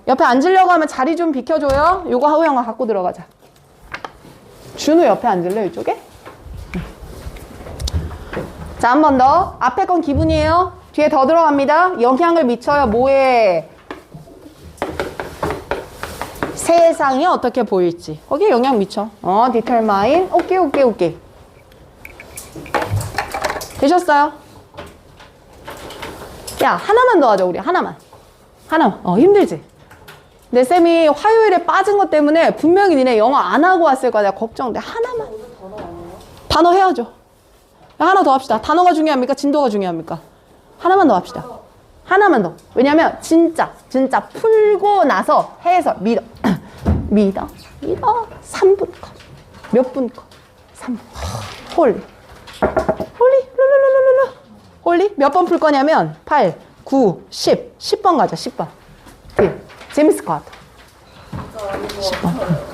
옆에 앉으려고 하면 자리 좀 비켜줘요. 요거 하우 형아 갖고 들어가자. 준우 옆에 앉을래 이쪽에? 자, 한 번 더. 앞에 건 기분이에요. 뒤에 더 들어갑니다. 영향을 미쳐요. 뭐에? 세상이 어떻게 보일지. 거기에 영향 미쳐. determine. 오케이. 되셨어요? 야, 하나만 더 하자, 우리. 하나만. 힘들지? 내 쌤이 화요일에 빠진 것 때문에 분명히 니네 영어 안 하고 왔을 거야. 내가 걱정돼. 하나만. 단어 해야죠. 하나 더 합시다. 단어가 중요합니까? 진도가 중요합니까? 하나만 더 합시다. 하나만 더. 왜냐면 진짜 풀고 나서 해서 믿어. 믿어. 3분 컷. 몇 분 컷? 3분. 홀리. 홀리? 몇 번 풀 거냐면 8, 9, 10. 10번 가자. 10번. 재밌을 것 같아. 10번.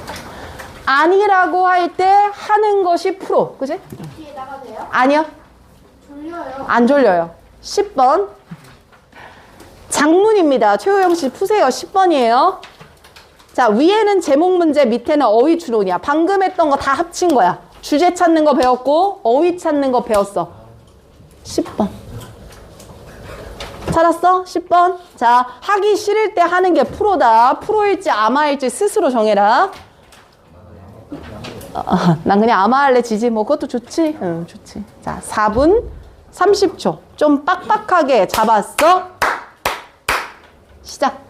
아니라고 할 때 하는 것이 프로. 그지? 뒤에 나가도 돼요? 아니요. 졸려요. 안 졸려요. 10번. 장문입니다. 최호영 씨 푸세요. 10번이에요. 자, 위에는 제목 문제, 밑에는 어휘 추론이야. 방금 했던 거 다 합친 거야. 주제 찾는 거 배웠고 어휘 찾는 거 배웠어. 10번. 찾았어? 10번. 자, 하기 싫을 때 하는 게 프로다. 프로일지 아마일지 스스로 정해라. 난 그냥 아마 할래 지지. 뭐 그것도 좋지? 응, 좋지. 자, 4분 30초. 좀 빡빡하게 잡았어. 시작.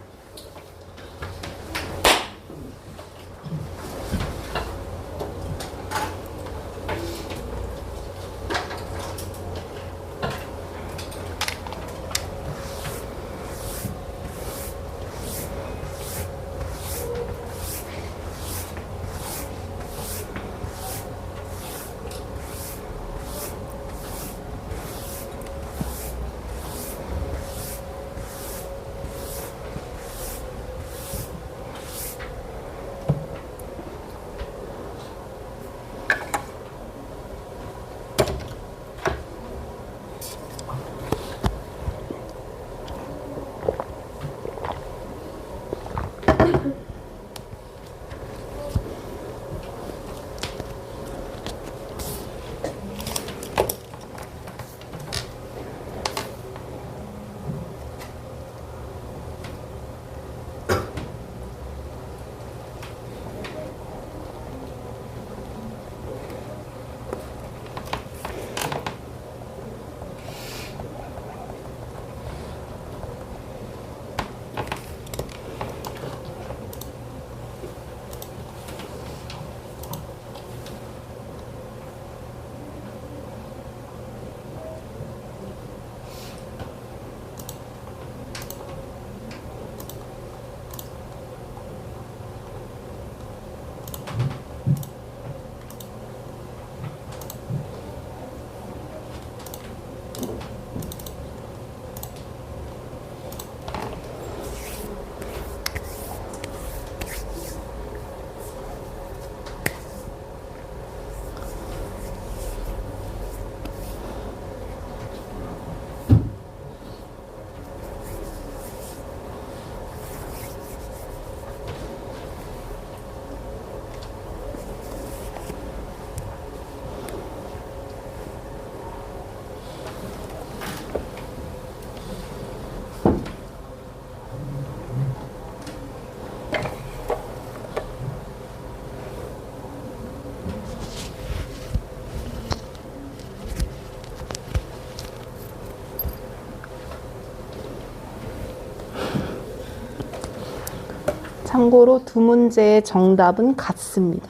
참고로 두 문제의 정답은 같습니다.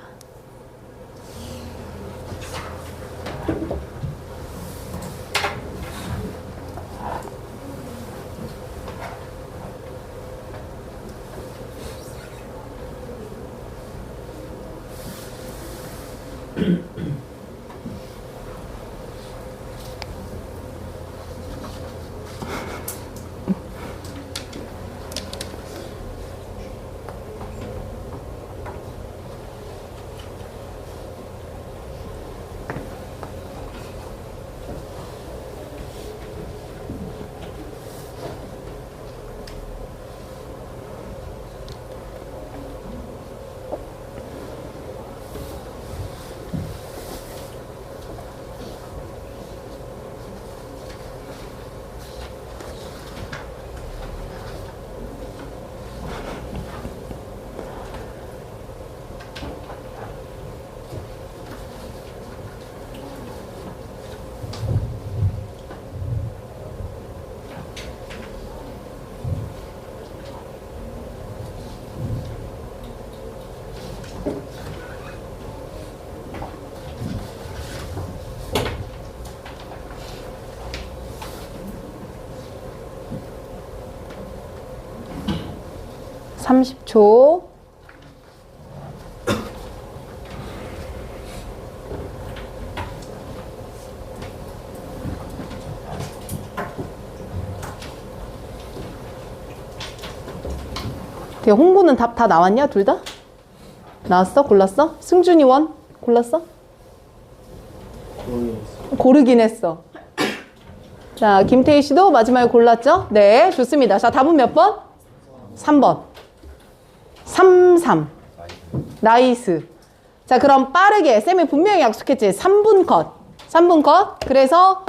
(30초) 홍구는 답 다 나왔냐? 둘 다? 나왔어? 골랐어? 승준이 원? 골랐어? 고르긴 했어. 자, 김태희 씨도 마지막에 골랐죠? 네, 좋습니다. 자, 답은 몇 번? 3번. 33. 나이스. 자, 그럼 빠르게 쌤이 분명히 약속했지. 3분 컷. 3분 컷. 그래서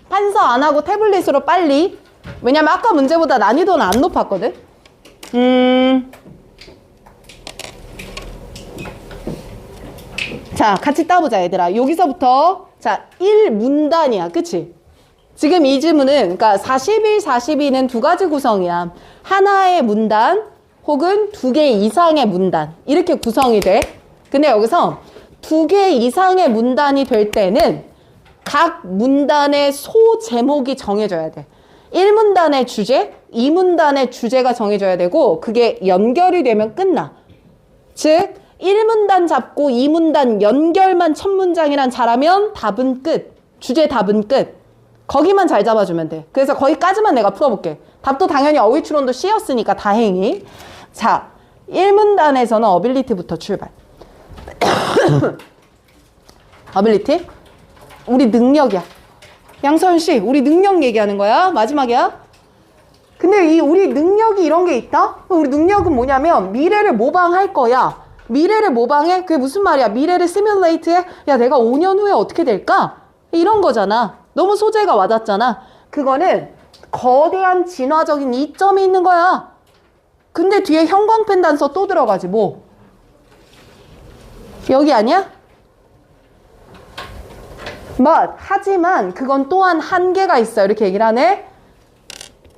판서 안 하고 태블릿으로 빨리. 왜냐면 아까 문제보다 난이도는 안 높았거든. 자, 같이 따보자, 얘들아. 여기서부터 자, 1문단이야. 그치? 지금 이 질문은 그러니까 41, 42는 두 가지 구성이야. 하나의 문단 혹은 두 개 이상의 문단. 이렇게 구성이 돼. 근데 여기서 두 개 이상의 문단이 될 때는 각 문단의 소 제목이 정해져야 돼. 1문단의 주제, 2문단의 주제가 정해져야 되고 그게 연결이 되면 끝나. 즉 1문단 잡고 2문단 연결만 첫 문장이란 잘하면 답은 끝. 주제 답은 끝. 거기만 잘 잡아주면 돼. 그래서 거기까지만 내가 풀어볼게. 답도 당연히 어휘 추론도 C였으니까 다행히. 자, 1문단에서는 어빌리티부터 출발. 어빌리티? 우리 능력이야. 양서연 씨, 우리 능력 얘기하는 거야. 마지막이야. 근데 이 우리 능력이 이런 게 있다? 우리 능력은 뭐냐면 미래를 모방할 거야. 미래를 모방해? 그게 무슨 말이야? 미래를 시뮬레이트해? 야, 내가 5년 후에 어떻게 될까? 이런 거잖아. 너무 소재가 와닿잖아. 그거는 거대한 진화적인 이점이 있는 거야. 근데 뒤에 형광펜 단서 또 들어가지 뭐. 여기 아니야? 하지만 그건 또한 한계가 있어. 이렇게 얘기를 하네.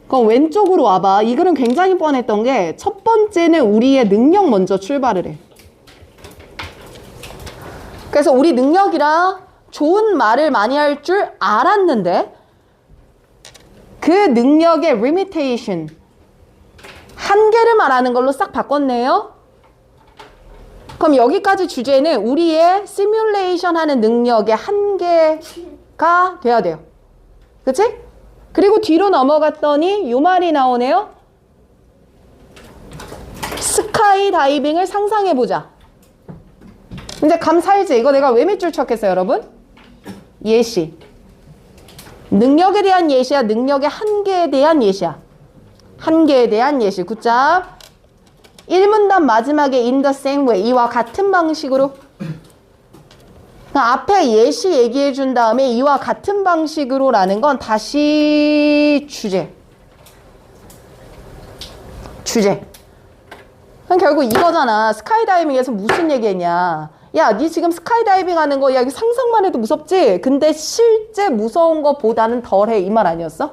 그럼 왼쪽으로 와봐. 이 글은 굉장히 뻔했던 게 첫 번째는 우리의 능력 먼저 출발을 해. 그래서 우리 능력이라 좋은 말을 많이 할 줄 알았는데 그 능력의 limitation, 한계를 말하는 걸로 싹 바꿨네요. 그럼 여기까지 주제는 우리의 시뮬레이션 하는 능력의 한계가 돼야 돼요. 그치? 그리고 뒤로 넘어갔더니 이 말이 나오네요. 스카이 다이빙을 상상해보자. 이제 감 살지? 이거 내가 왜 밑줄 쳤겠어요, 여러분? 예시. 능력에 대한 예시야, 능력의 한계에 대한 예시야. 한계에 대한 예시. 굿잡. 1문단 마지막에 in the same way. 이와 같은 방식으로. 앞에 예시 얘기해 준 다음에 이와 같은 방식으로 라는 건 다시 주제. 그럼 결국 이거잖아. 스카이다이빙에서 무슨 얘기했냐. 야, 니 지금 스카이다이빙 하는 거, 야, 이거 상상만 해도 무섭지? 근데 실제 무서운 것보다는 덜해. 이 말 아니었어?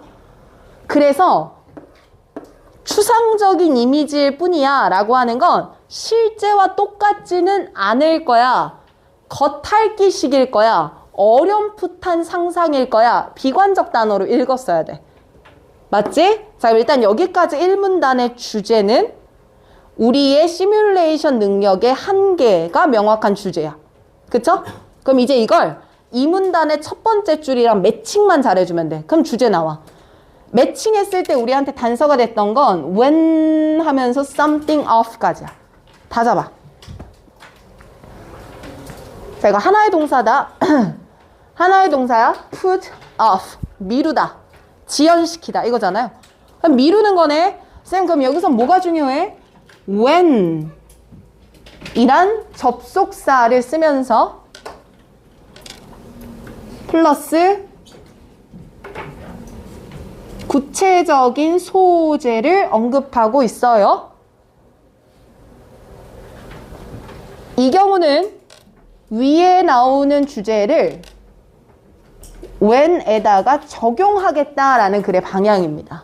그래서 추상적인 이미지일 뿐이야 라고 하는 건 실제와 똑같지는 않을 거야. 겉핥기식일 거야. 어렴풋한 상상일 거야. 비관적 단어로 읽었어야 돼. 맞지? 자, 일단 여기까지 1문단의 주제는 우리의 시뮬레이션 능력의 한계가 명확한 주제야. 그쵸? 그럼 이제 이걸 2문단의 첫 번째 줄이랑 매칭만 잘해주면 돼. 그럼 주제 나와. 매칭했을 때 우리한테 단서가 됐던 건 when 하면서 something off까지야. 다 잡아. 자, 이거 하나의 동사다. 하나의 동사야. put off. 미루다. 지연시키다. 이거잖아요. 그럼 미루는 거네. 쌤, 그럼 여기서 뭐가 중요해? when 이란 접속사를 쓰면서 플러스 구체적인 소재를 언급하고 있어요. 이 경우는 위에 나오는 주제를 when에다가 적용하겠다라는 글의 방향입니다.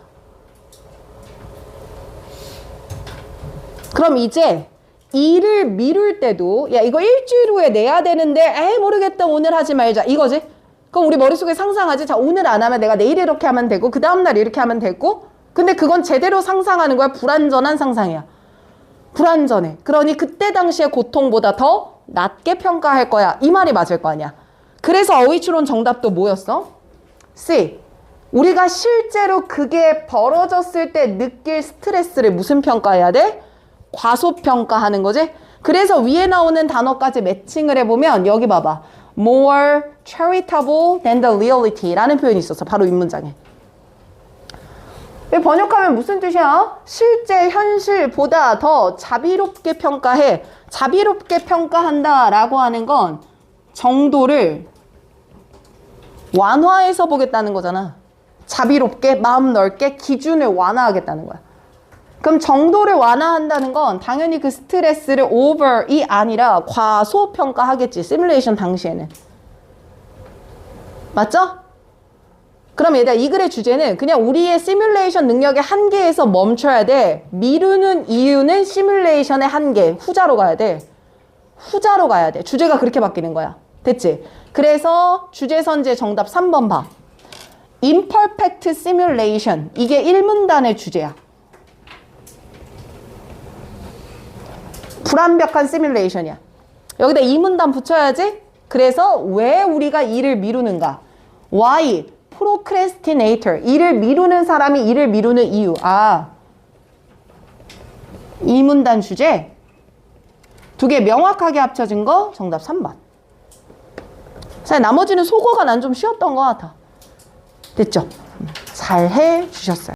그럼 이제 일을 미룰 때도 야 이거 일주일 후에 내야 되는데 에이 모르겠다 오늘 하지 말자 이거지? 그럼 우리 머릿속에 상상하지? 자 오늘 안 하면 내가 내일 이렇게 하면 되고 그 다음날 이렇게 하면 되고 근데 그건 제대로 상상하는 거야. 불완전한 상상이야. 불완전해. 그러니 그때 당시의 고통보다 더 낮게 평가할 거야. 이 말이 맞을 거 아니야. 그래서 어휘추론 정답도 뭐였어? C. 우리가 실제로 그게 벌어졌을 때 느낄 스트레스를 무슨 평가해야 돼? 과소평가하는 거지? 그래서 위에 나오는 단어까지 매칭을 해보면 여기 봐봐. more charitable than the reality 라는 표현이 있었어. 바로 윗문장에. 번역하면 무슨 뜻이야? 실제 현실보다 더 자비롭게 평가해. 자비롭게 평가한다 라고 하는 건 정도를 완화해서 보겠다는 거잖아. 자비롭게 마음 넓게 기준을 완화하겠다는 거야. 그럼 정도를 완화한다는 건 당연히 그 스트레스를 over이 아니라 과소평가하겠지. 시뮬레이션 당시에는. 맞죠? 그럼 얘들아 이 글의 주제는 그냥 우리의 시뮬레이션 능력의 한계에서 멈춰야 돼. 미루는 이유는 시뮬레이션의 한계. 후자로 가야 돼. 후자로 가야 돼. 주제가 그렇게 바뀌는 거야. 됐지? 그래서 주제 선제 정답 3번 봐. imperfect simulation. 이게 1문단의 주제야. 불완벽한 시뮬레이션이야. 여기다 2문단 붙여야지. 그래서 왜 우리가 일을 미루는가? Why? procrastinator. 일을 미루는 사람이 일을 미루는 이유. 아, 2문단 주제. 두 개 명확하게 합쳐진 거 정답 3번. 사실 나머지는 속어가 난 좀 쉬웠던 것 같아. 됐죠? 잘 해주셨어요.